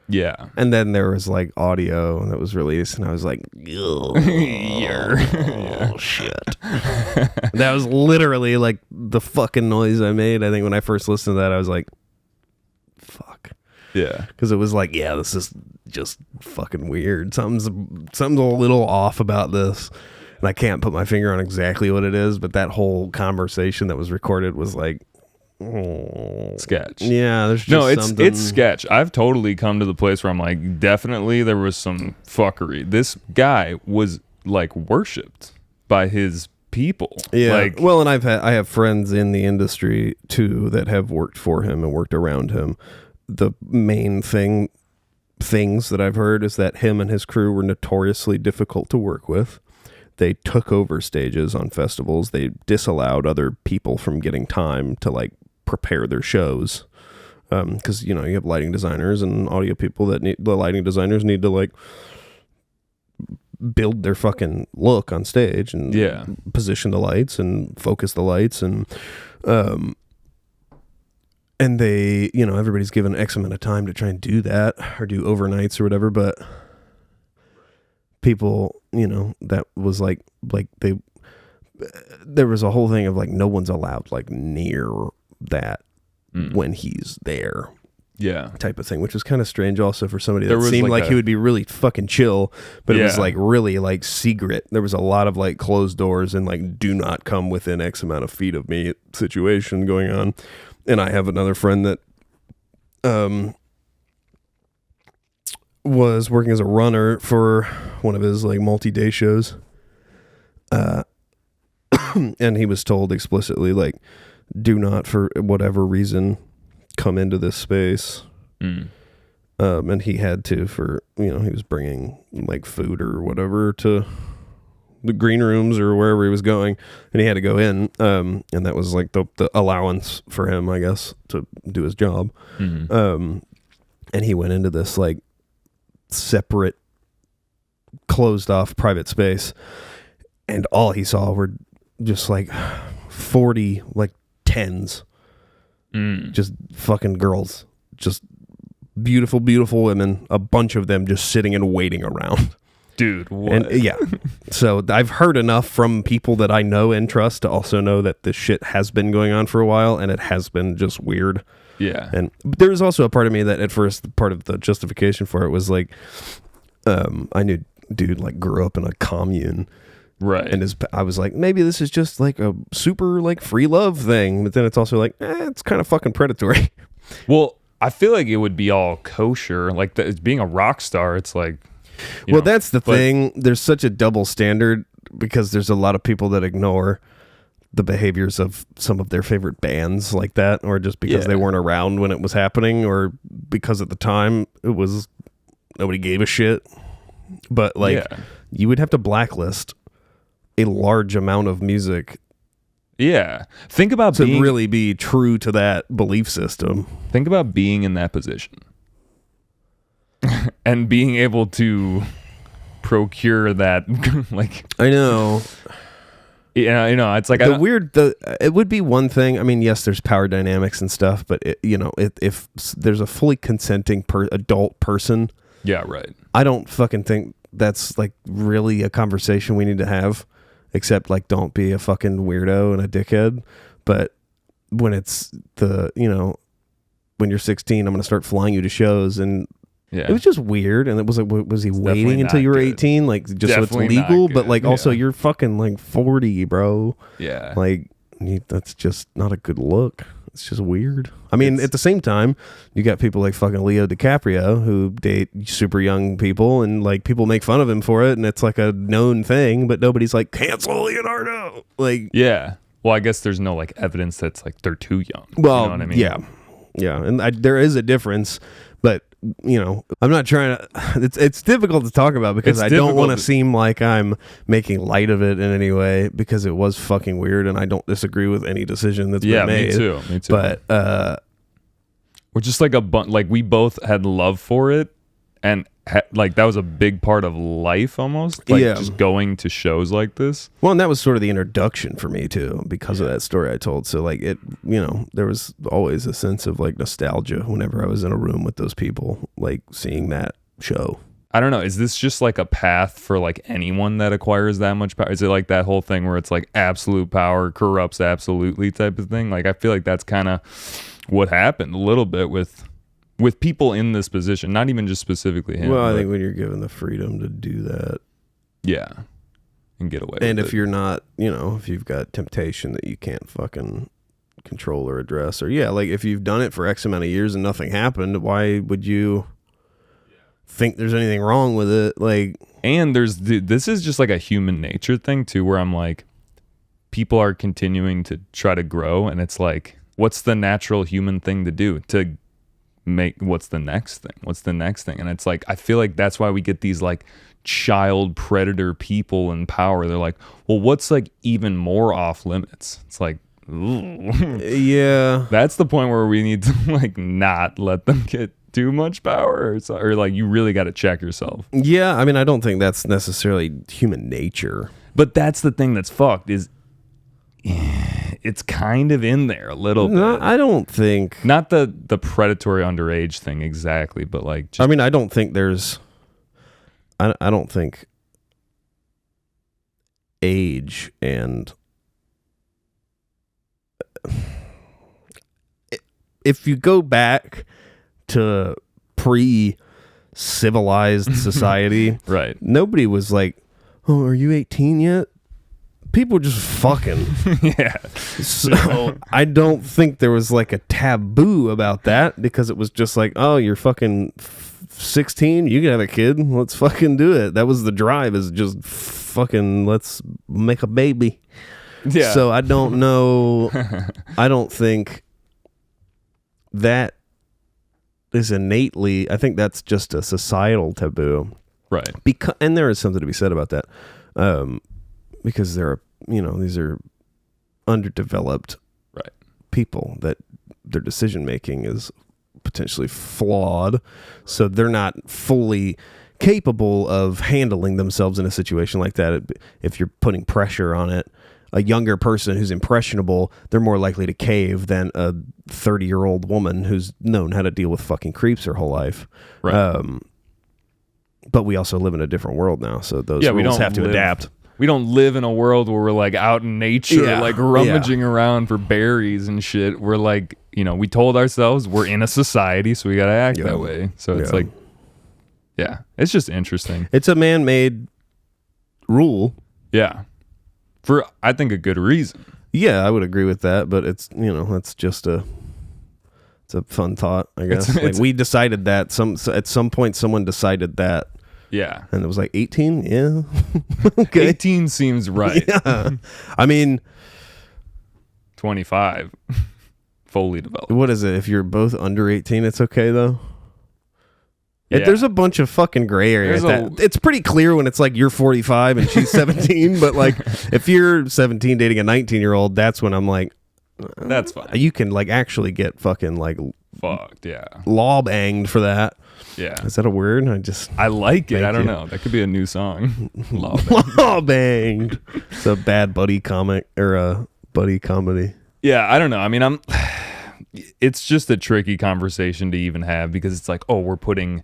Yeah. And then there was like audio that was released, and I was like, oh shit. That was literally like the fucking noise I made. I think when I first listened to that, I was like, fuck. Yeah. Because it was like, yeah, this is just fucking weird. Something's a little off about this. And I can't put my finger on exactly what it is, but that whole conversation that was recorded was like, sketch. Yeah, there's just something. It's sketch. I've totally come to the place where I'm like, definitely there was some fuckery. This guy was like worshipped by his people. Yeah. Like, well, and I have friends in the industry too that have worked for him and worked around him. The main things that I've heard is that him and his crew were notoriously difficult to work with. They took over stages on festivals. They disallowed other people from getting time to like prepare their shows. Because, you have lighting designers and audio people that the lighting designers need to like build their fucking look on stage and position the lights and focus the lights. And they, everybody's given X amount of time to try and do that or do overnights or whatever. But people, that was like there was a whole thing of like no one's allowed like near that when he's there, type of thing, which was kind of strange also for somebody that seemed like he would be really fucking chill, but it was like really like secret. There was a lot of like closed doors and like do not come within X amount of feet of me situation going on. And I have another friend that was working as a runner for one of his like multi-day shows, and he was told explicitly like, do not for whatever reason come into this space. And he had to, for he was bringing like food or whatever to the green rooms or wherever he was going, and he had to go in, and that was like the allowance for him, I guess, to do his job. And he went into this like separate closed off private space, and all he saw were just like 40 like 10s, just fucking girls, just beautiful women, a bunch of them just sitting and waiting around. Dude, what? And so I've heard enough from people that I know and trust to also know that this shit has been going on for a while, and it has been just weird. And there was also a part of me that at first, part of the justification for it was like, I knew dude like grew up in a commune, right? And I was like, maybe this is just like a super like free love thing, but then it's also like, it's kind of fucking predatory. Well, I feel like it would be all kosher, like it's being a rock star. It's like, that's the thing. There's such a double standard because there's a lot of people that ignore the behaviors of some of their favorite bands like that, or just because they weren't around when it was happening, or because at the time it was nobody gave a shit. But like you would have to blacklist a large amount of music think about to really be true to that belief system. Think about being in that position. and being able to procure that, like, I know. It's like It would be one thing. I mean, yes, there's power dynamics and stuff, but if there's a fully consenting adult person, yeah, right. I don't fucking think that's like really a conversation we need to have, except like don't be a fucking weirdo and a dickhead. But when it's when you're 16, I'm going to start flying you to shows, and Yeah. it was just weird. And it was like, was he waiting until not you were good. 18? Like, just so it's Definitely not legal, good. but like also Yeah. you're fucking like 40, bro. Yeah. Like, that's just not a good look. It's just weird. I mean, at the same time, you got people like fucking Leo DiCaprio who date super young people, and like people make fun of him for it, and it's like a known thing, but nobody's like, cancel Leonardo. Like, Yeah. Well, I guess there's no like evidence that's like they're too young. well, You know what I mean? yeah, and there is a difference, but I'm not trying to. It's difficult to talk about because It's I don't want to difficult. seem like I'm making light of it in any way, because it was fucking weird, and I don't disagree with any decision that's Yeah, been made. me too. But we're just like like we both had love for it, and like that was a big part of life almost. Like Yeah. just going to shows like this. well, and that was sort of the introduction for me too, because of that story I told. So like there was always a sense of like nostalgia whenever I was in a room with those people, like seeing that show. I don't know. Is this just like a path for like anyone that acquires that much power? Is it like that whole thing where it's like absolute power corrupts absolutely type of thing? Like I feel like that's kind of what happened a little bit with people in this position, not even just specifically him. Well, I but- think when you're given the freedom to do that, yeah, and get away. and with if it. you're not, if you've got temptation that you can't fucking control or address, or like if you've done it for X amount of years and nothing happened, why would you think there's anything wrong with it? Like, And this is just like a human nature thing too, where I'm like, people are continuing to try to grow, and it's like, what's the natural human thing to do to make, what's the next thing? And it's like, I feel like that's why we get these like child predator people in power. They're like, well, what's like even more off limits? It's like, ooh. yeah, That's the point where we need to like not let them get too much power, or like you really got to check yourself. yeah. I mean, I don't think that's necessarily human nature. But that's the thing that's fucked, is it's kind of in there a little No, bit. I don't think. Not the predatory underage thing exactly, but like just, I mean, I don't think there's. I don't think age and if you go back to pre-civilized society, right. nobody was like, "Oh, are you 18 yet?" People were just fucking. Yeah. So I don't think there was like a taboo about that, because it was just like, "Oh, you're fucking 16, you can have a kid, let's fucking do it." That was the drive, is just fucking let's make a baby. Yeah. So I don't know. I don't think that is innately. I think that's just a societal taboo. Right. And there is something to be said about that, because there are, these are underdeveloped Right. people that their decision making is potentially flawed, so they're not fully capable of handling themselves in a situation like that. If you're putting pressure on it, a younger person who's impressionable, they're more likely to cave than a 30-year-old woman who's known how to deal with fucking creeps her whole life. Right. But we also live in a different world now, so those Yeah, we rules don't have to live- adapt. We don't live in a world where we're like out in nature, Yeah, like rummaging around for berries and shit. We're like, we told ourselves we're in a society, so we got to act Yeah. that way. So it's Yeah. like, yeah, it's just interesting. It's a man-made rule. Yeah. For, I think, a good reason. Yeah, I would agree with that, but it's it's just it's a fun thought, I guess. It's- we decided that at some point someone decided that, Yeah. and it was like 18. Yeah, okay. 18 seems right. Yeah, I mean, 25, fully developed. what is it? If you're both under 18, it's okay though. Yeah. There's a bunch of fucking gray area. There's It's pretty clear when it's like you're 45 and she's 17, but like if you're 17 dating a 19-year-old, that's when I'm like, That's fine. you can like actually get fucking like fucked. Yeah. law banged for that. Yeah. Is that a word? I like it. Thank I don't you. know. That could be a new song. Love it. Law banged. It's a bad buddy comic or a buddy comedy. Yeah, I don't know. I mean, it's just a tricky conversation to even have because it's like, oh, we're putting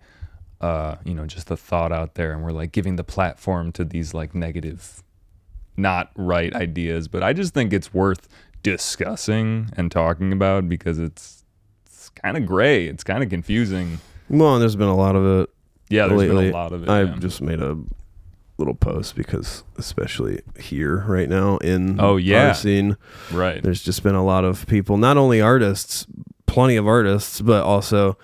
just the thought out there and we're like giving the platform to these like negative, not right ideas. But I just think it's worth discussing and talking about because it's kind of gray. It's kind of confusing. Well, there's been a lot of it. Yeah, there's lately. been a lot of it. I yeah. just made a little post because especially here right now in yeah. our scene, Right. there's just been a lot of people, not only artists, plenty of artists, but also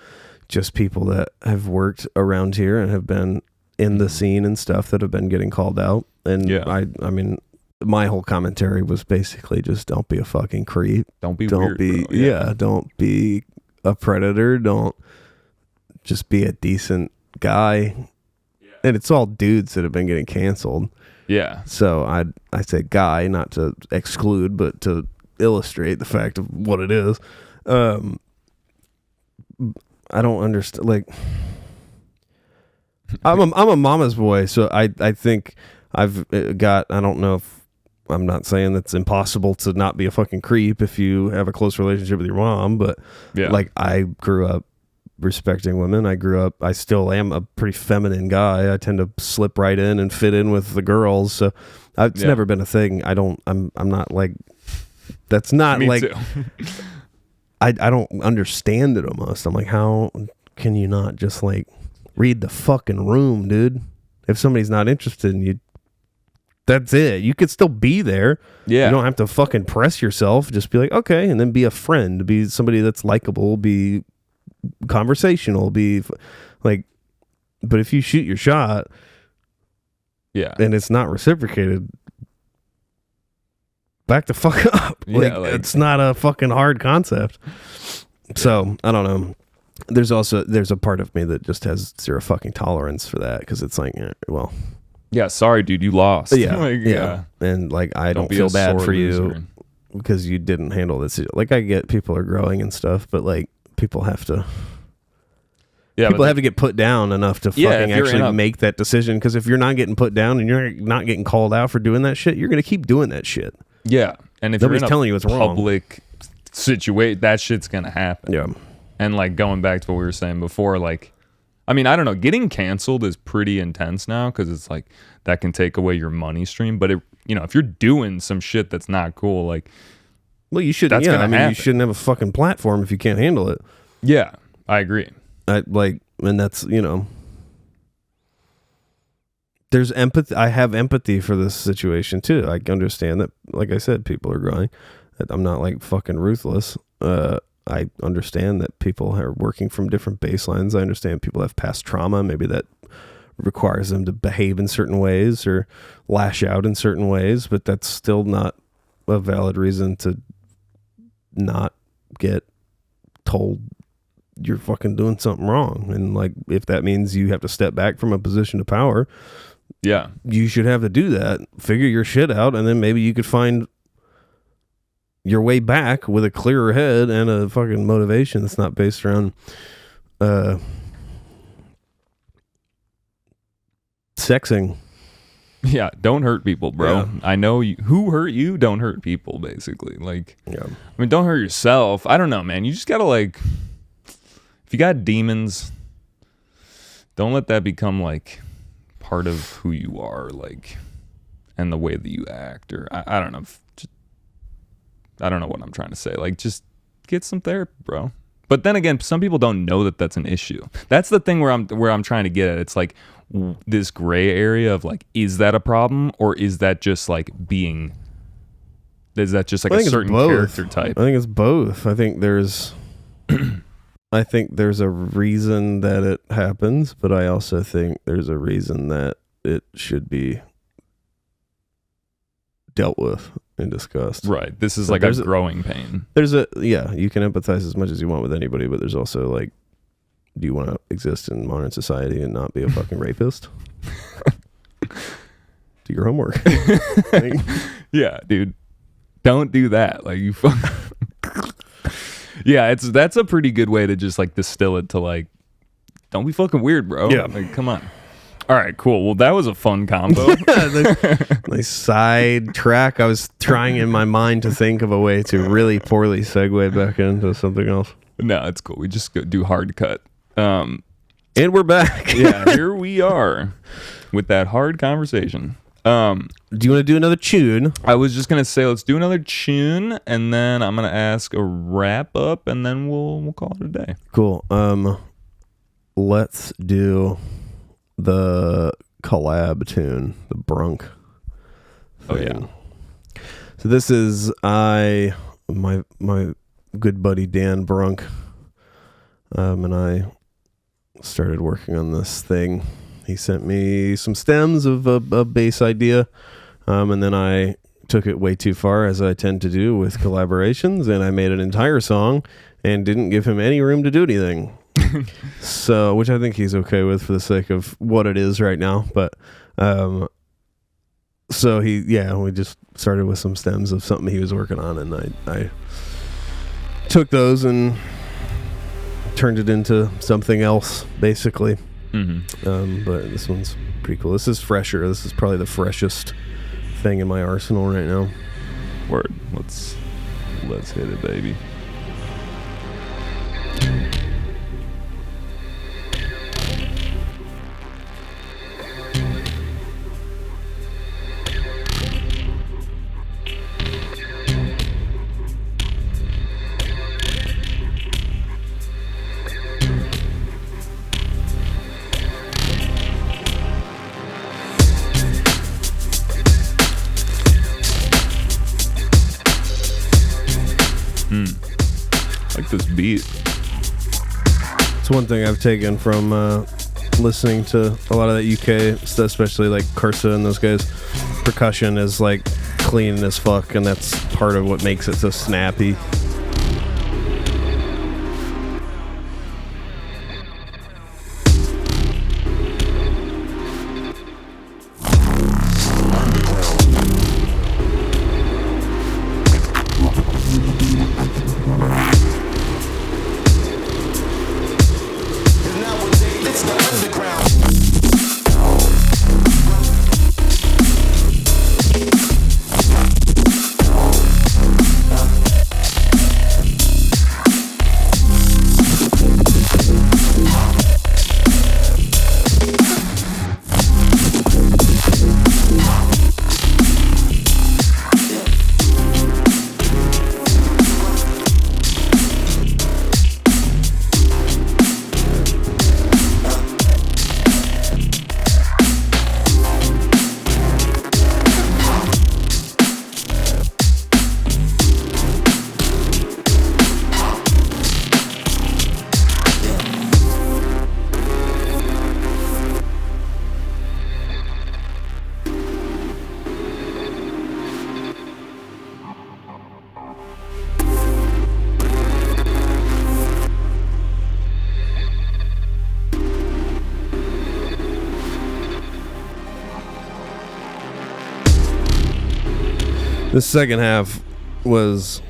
just people that have worked around here and have been in the scene and stuff that have been getting called out. And Yeah. I mean, my whole commentary was basically just don't be a fucking creep. Don't be Don't weird, be, bro. don't be a predator. Don't just be a decent guy. And it's all dudes that have been getting canceled. Yeah. So I say guy, not to exclude, but to illustrate the fact of what it is. I don't understand. Like, I'm a mama's boy, so I think I've got. I don't know if I'm not saying that's impossible to not be a fucking creep if you have a close relationship with your mom, but Yeah. like I grew up respecting women. I still am a pretty feminine guy. I tend to slip right in and fit in with the girls. So it's Yeah. never been a thing. I'm not like, that's not Me like, too. I don't understand it almost. I'm like, how can you not just like read the fucking room, dude? If somebody's not interested in you, that's it. You could still be there. Yeah. You don't have to fucking press yourself. Just be like, okay. And then be a friend, be somebody that's likable, be conversational, be like, but if you shoot your shot Yeah. and it's not reciprocated, back the fuck up. Yeah, Like, it's not a fucking hard concept. So I don't know. There's a part of me that just has zero fucking tolerance for that because it's like, well, Yeah. Sorry, dude. You lost. yeah, Like, yeah, and like I don't be feel a bad sore for you loser. because you didn't handle this. Like I get people are growing and stuff, but like people have to. Yeah. People but have to get put down enough to Yeah, fucking if you're in actually a- make that decision. Because if you're not getting put down and you're not getting called out for doing that shit, you're gonna keep doing that shit. Yeah. And if Nobody's you're in a telling you it's wrong. public situation, that shit's gonna happen. Yeah, And like going back to what we were saying before, like, I mean, I don't know, getting canceled is pretty intense now because it's like that can take away your money stream. But if you're doing some shit that's not cool, like, well, you shouldn't. That's Yeah, gonna I mean, happen. you shouldn't have a fucking platform if you can't handle it. yeah, I agree. And that's there's empathy. I have empathy for this situation too. I understand that, like I said, people are growing. I'm not like fucking ruthless. I understand that people are working from different baselines. I understand people have past trauma. Maybe that requires them to behave in certain ways or lash out in certain ways, but that's still not a valid reason to not get told you're fucking doing something wrong. And like, if that means you have to step back from a position of power, Yeah. you should have to do that. Figure your shit out, and then maybe you could find your way back with a clearer head and a fucking motivation that's not based around sexing. Yeah. Don't hurt people, bro. Yeah. I know who hurt you, don't hurt people, basically. Like, Yeah. I mean, don't hurt yourself. I don't know, man. You just gotta like, if you got demons, don't let that become like part of who you are, like, and the way that you act, or I don't know. I don't know what I'm trying to say. Like, just get some therapy, bro. But then again, some people don't know that that's an issue. That's the thing where I'm trying to get at. It's like this gray area of like, is that a problem, or is that just like is that just like I a think it's certain both. character type? I think it's both. I think there's a reason that it happens, but I also think there's a reason that it should be dealt with and discussed. Right. This is So like a there's growing pain. You can empathize as much as you want with anybody, but there's also like, do you want to exist in modern society and not be a fucking rapist? Do your homework. Yeah, dude. Don't do that. Like, you fuck. Yeah, that's a pretty good way to just like distill it to like, don't be fucking weird, bro. Yeah. Like, come on. All right, cool. Well, that was a fun combo. Nice side track. I was trying in my mind to think of a way to really poorly segue back into something else. No, it's cool. We just go do hard cut. And we're back. Yeah, here we are with that hard conversation. Do you want to do another tune? I was just gonna say let's do another tune, and then I'm gonna ask a wrap up, and then we'll call it a day. Cool. Let's do the collab tune, the Brunk thing. Oh yeah. So this is my good buddy Dan Brunk, and I started working on this thing. He sent me some stems of a bass idea, and then I took it way too far, as I tend to do with collaborations, and I made an entire song and didn't give him any room to do anything. So, which I think he's okay with for the sake of what it is right now. But so we just started with some stems of something he was working on, and I took those and turned it into something else, basically. Mm-hmm. But this one's pretty cool. This is fresher. This is probably the freshest thing in my arsenal right now. Word. Let's hit it, baby. Like this beat. It's one thing I've taken from listening to a lot of that UK stuff, especially like Cursa and those guys. Percussion is like clean as fuck, and that's part of what makes it so snappy. The second half was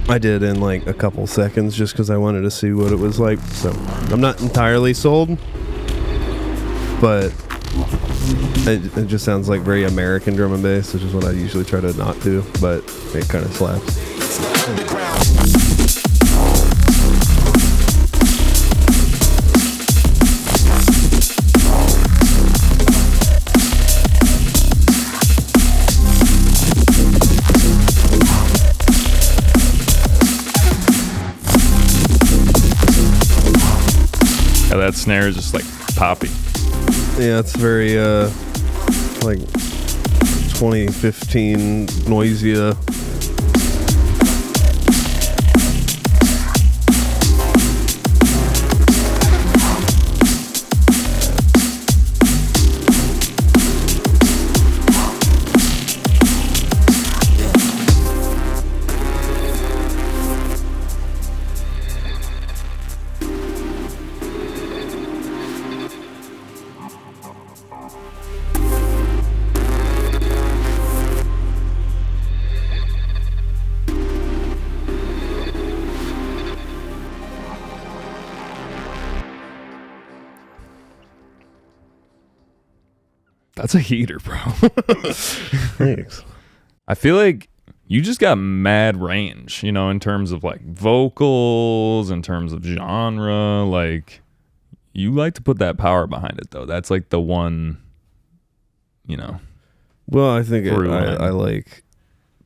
I did in like a couple seconds just because I wanted to see what it was like. So I'm not entirely sold, but it just sounds like very American drum and bass, which is what I usually try to not do, but it kind of slaps. That snare is just like poppy. Yeah, it's very like 2015 Noisia. That's a heater, bro. Thanks. I feel like you just got mad range, you know, in terms of like vocals, in terms of genre. Like, you like to put that power behind it, though. That's like the one, you know. Well, I think Through I like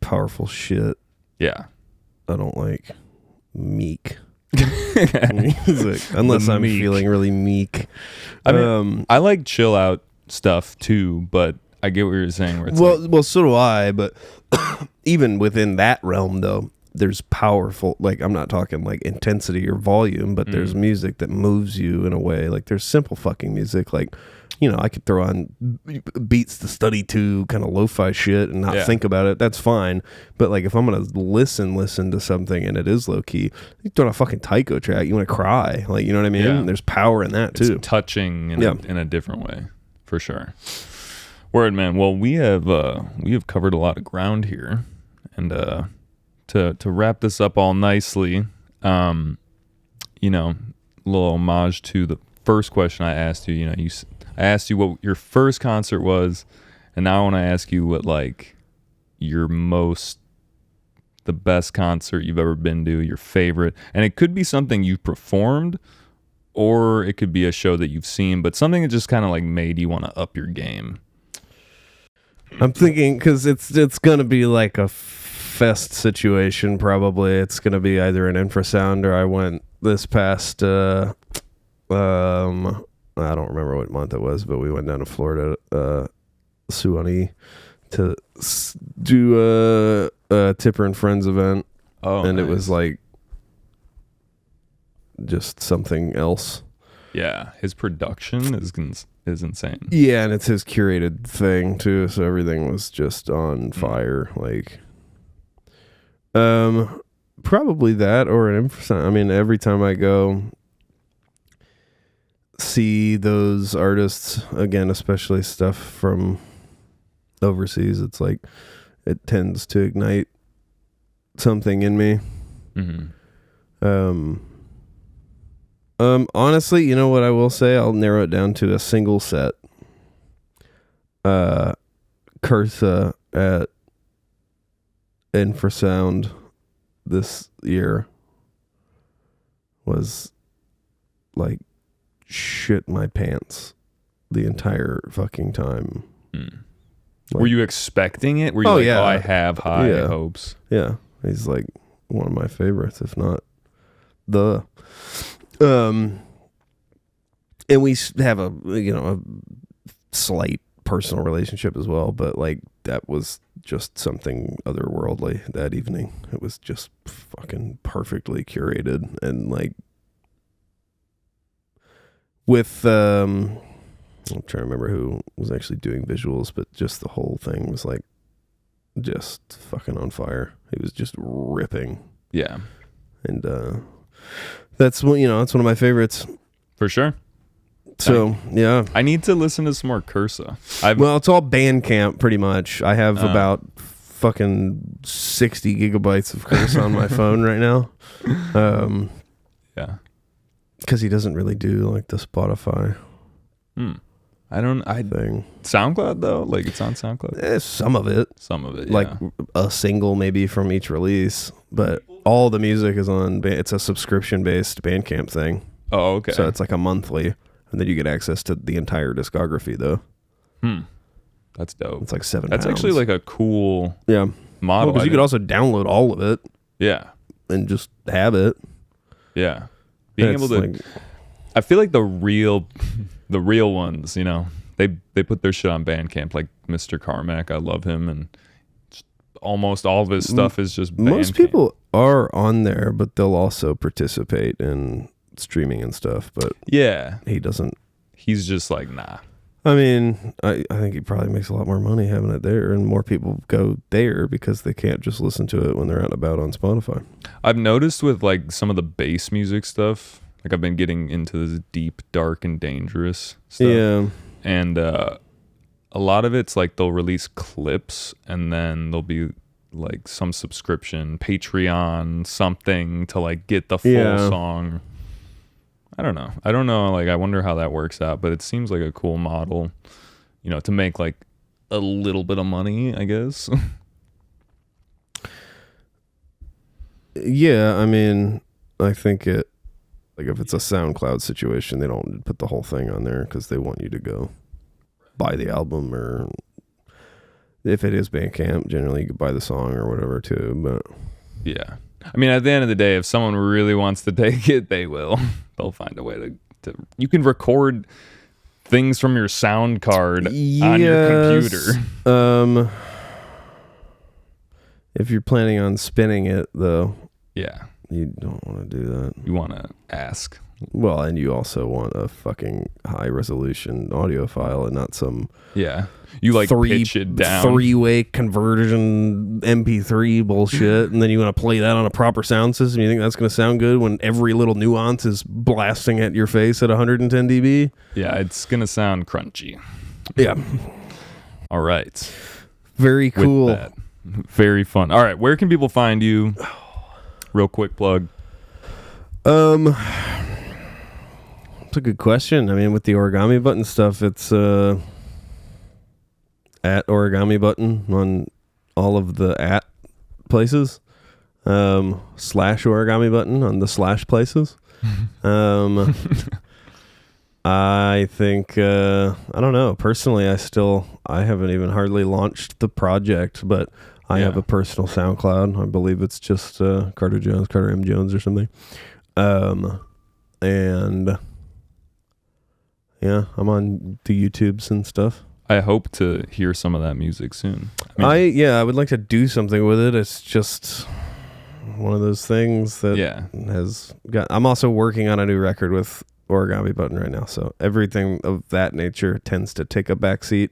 powerful shit. Yeah. I don't like meek music unless I'm meek. feeling really meek. I mean, I like chill out stuff too, but I get what you're saying. Where it's well, so do I. But even within that realm, though, there's powerful. Like, I'm not talking like intensity or volume, but there's music that moves you in a way. Like, there's simple fucking music. Like, you know, I could throw on beats to study to, kind of lo-fi shit, and not think about it. That's fine. But like, if I'm gonna listen to something and it is low key, you throw on a fucking taiko track, you want to cry. Like, you know what I mean? Yeah. There's power in that too. it's touching in a different way, for sure. Word, man. Well, we have covered a lot of ground here, and to wrap this up all nicely, you know, a little homage to the first question I asked you. You know, I asked you what your first concert was, and now I want to ask you what like the best concert you've ever been to, your favorite, and it could be something you've performed, or it could be a show that you've seen, but something that just kind of like made you want to up your game. I'm thinking because it's gonna be like a fest situation. Probably it's gonna be either an infrasound or I went this past. I don't remember what month it was, but we went down to Florida, Suwannee, to do a Tipper and Friends event. Oh, and nice. it was like just something else. Yeah, his production is insane. Yeah, and it's his curated thing too, so everything was just on fire. Like, probably that or an infrasound. I mean, every time I go see those artists again, especially stuff from overseas, it's like it tends to ignite something in me. Honestly, you know what I will say? I'll narrow it down to a single set. Cursa at Infrasound this year was like shit my pants the entire fucking time. Like, were you expecting it? Were you I have high hopes? Yeah, he's like one of my favorites, if not the. And we have a slight personal relationship as well, but like that was just something otherworldly that evening. It was just fucking perfectly curated and like with I'm trying to remember who was actually doing visuals, but just the whole thing was like just fucking on fire. It was just ripping. Yeah. And that's one of my favorites. For sure. So, yeah. I need to listen to some more Cursa. Well, it's all Bandcamp pretty much. I have about fucking 60 gigabytes of Cursa on my phone right now. Yeah. Because he doesn't really do like the Spotify thing. SoundCloud though? Like it's on SoundCloud? Some of it. Some of it, yeah. Like a single maybe from each release. But all the music is on, it's a subscription-based Bandcamp thing. Oh, okay. So it's like a monthly. And then you get access to the entire discography though. That's dope. It's like £7. That's actually like a cool model. Because you could also download all of it. Yeah. And just have it. Yeah. Being able to I feel like the real ones, you know, they put their shit on Bandcamp, like Mr. Carmack. I love him, and almost all of his stuff is just Bandcamp. Most people are on there, but they'll also participate in streaming and stuff, but yeah, he doesn't. He's just like, nah. I mean, I think he probably makes a lot more money having it there, and more people go there because they can't just listen to it when they're out and about on Spotify. I've noticed with like some of the bass music stuff, like I've been getting into this deep, dark, and dangerous stuff. Yeah. And a lot of it's like they'll release clips, and then there'll be like some subscription, Patreon, something to like get the full song. I don't know. Like, I wonder how that works out, but it seems like a cool model. to make like a little bit of money, I guess. Yeah, I mean, I think if it's a SoundCloud situation, they don't put the whole thing on there because they want you to go buy the album, or if it is Bandcamp, generally you could buy the song or whatever too. But yeah, I mean, at the end of the day, if someone really wants to take it, they will. They'll find a way to. You can record things from your sound card on your computer. If you're planning on spinning it, though, yeah, you don't want to do that. You want to ask. Well, and you also want a fucking high resolution audio file and not some you like pitch it down 3-way conversion MP3 bullshit, and then you want to play that on a proper sound system. You think that's going to sound good when every little nuance is blasting at your face at 110 dB? Yeah, it's going to sound crunchy. Yeah. All right. Very cool. With that. Very fun. All right, where can people find you? Real quick plug. It's a good question. I mean, with the Origami Button stuff, it's at Origami Button on all of the at places. / Origami Button on the / places. I think I don't know. Personally, I haven't even hardly launched the project, but I have a personal SoundCloud. I believe it's just Carter M. Jones or something. And yeah, I'm on the YouTubes and stuff. I hope to hear some of that music soon. I would like to do something with it. It's just one of those things that has got. I'm also working on a new record with Origami Button right now, so everything of that nature tends to take a backseat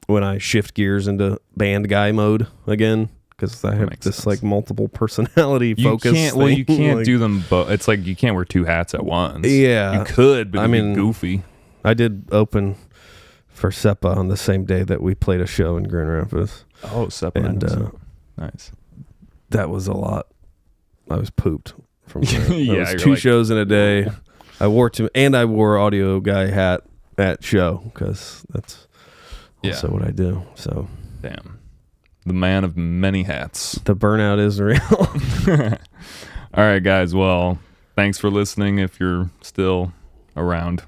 when I shift gears into band guy mode again, because I have this sense. Like multiple personality focus thing. Well, you can't do them both. It's like you can't wear two hats at once. Yeah, you could, but it'd be goofy. I did open for SEPA on the same day that we played a show in Grand Rapids. Oh, SEPA. And nice. That was a lot. I was pooped from there. Yeah, was 2 shows in a day. I wore audio guy hat at show because that's also what I do. So damn, the man of many hats. The burnout is real. All right, guys. Well, thanks for listening. If you're still around.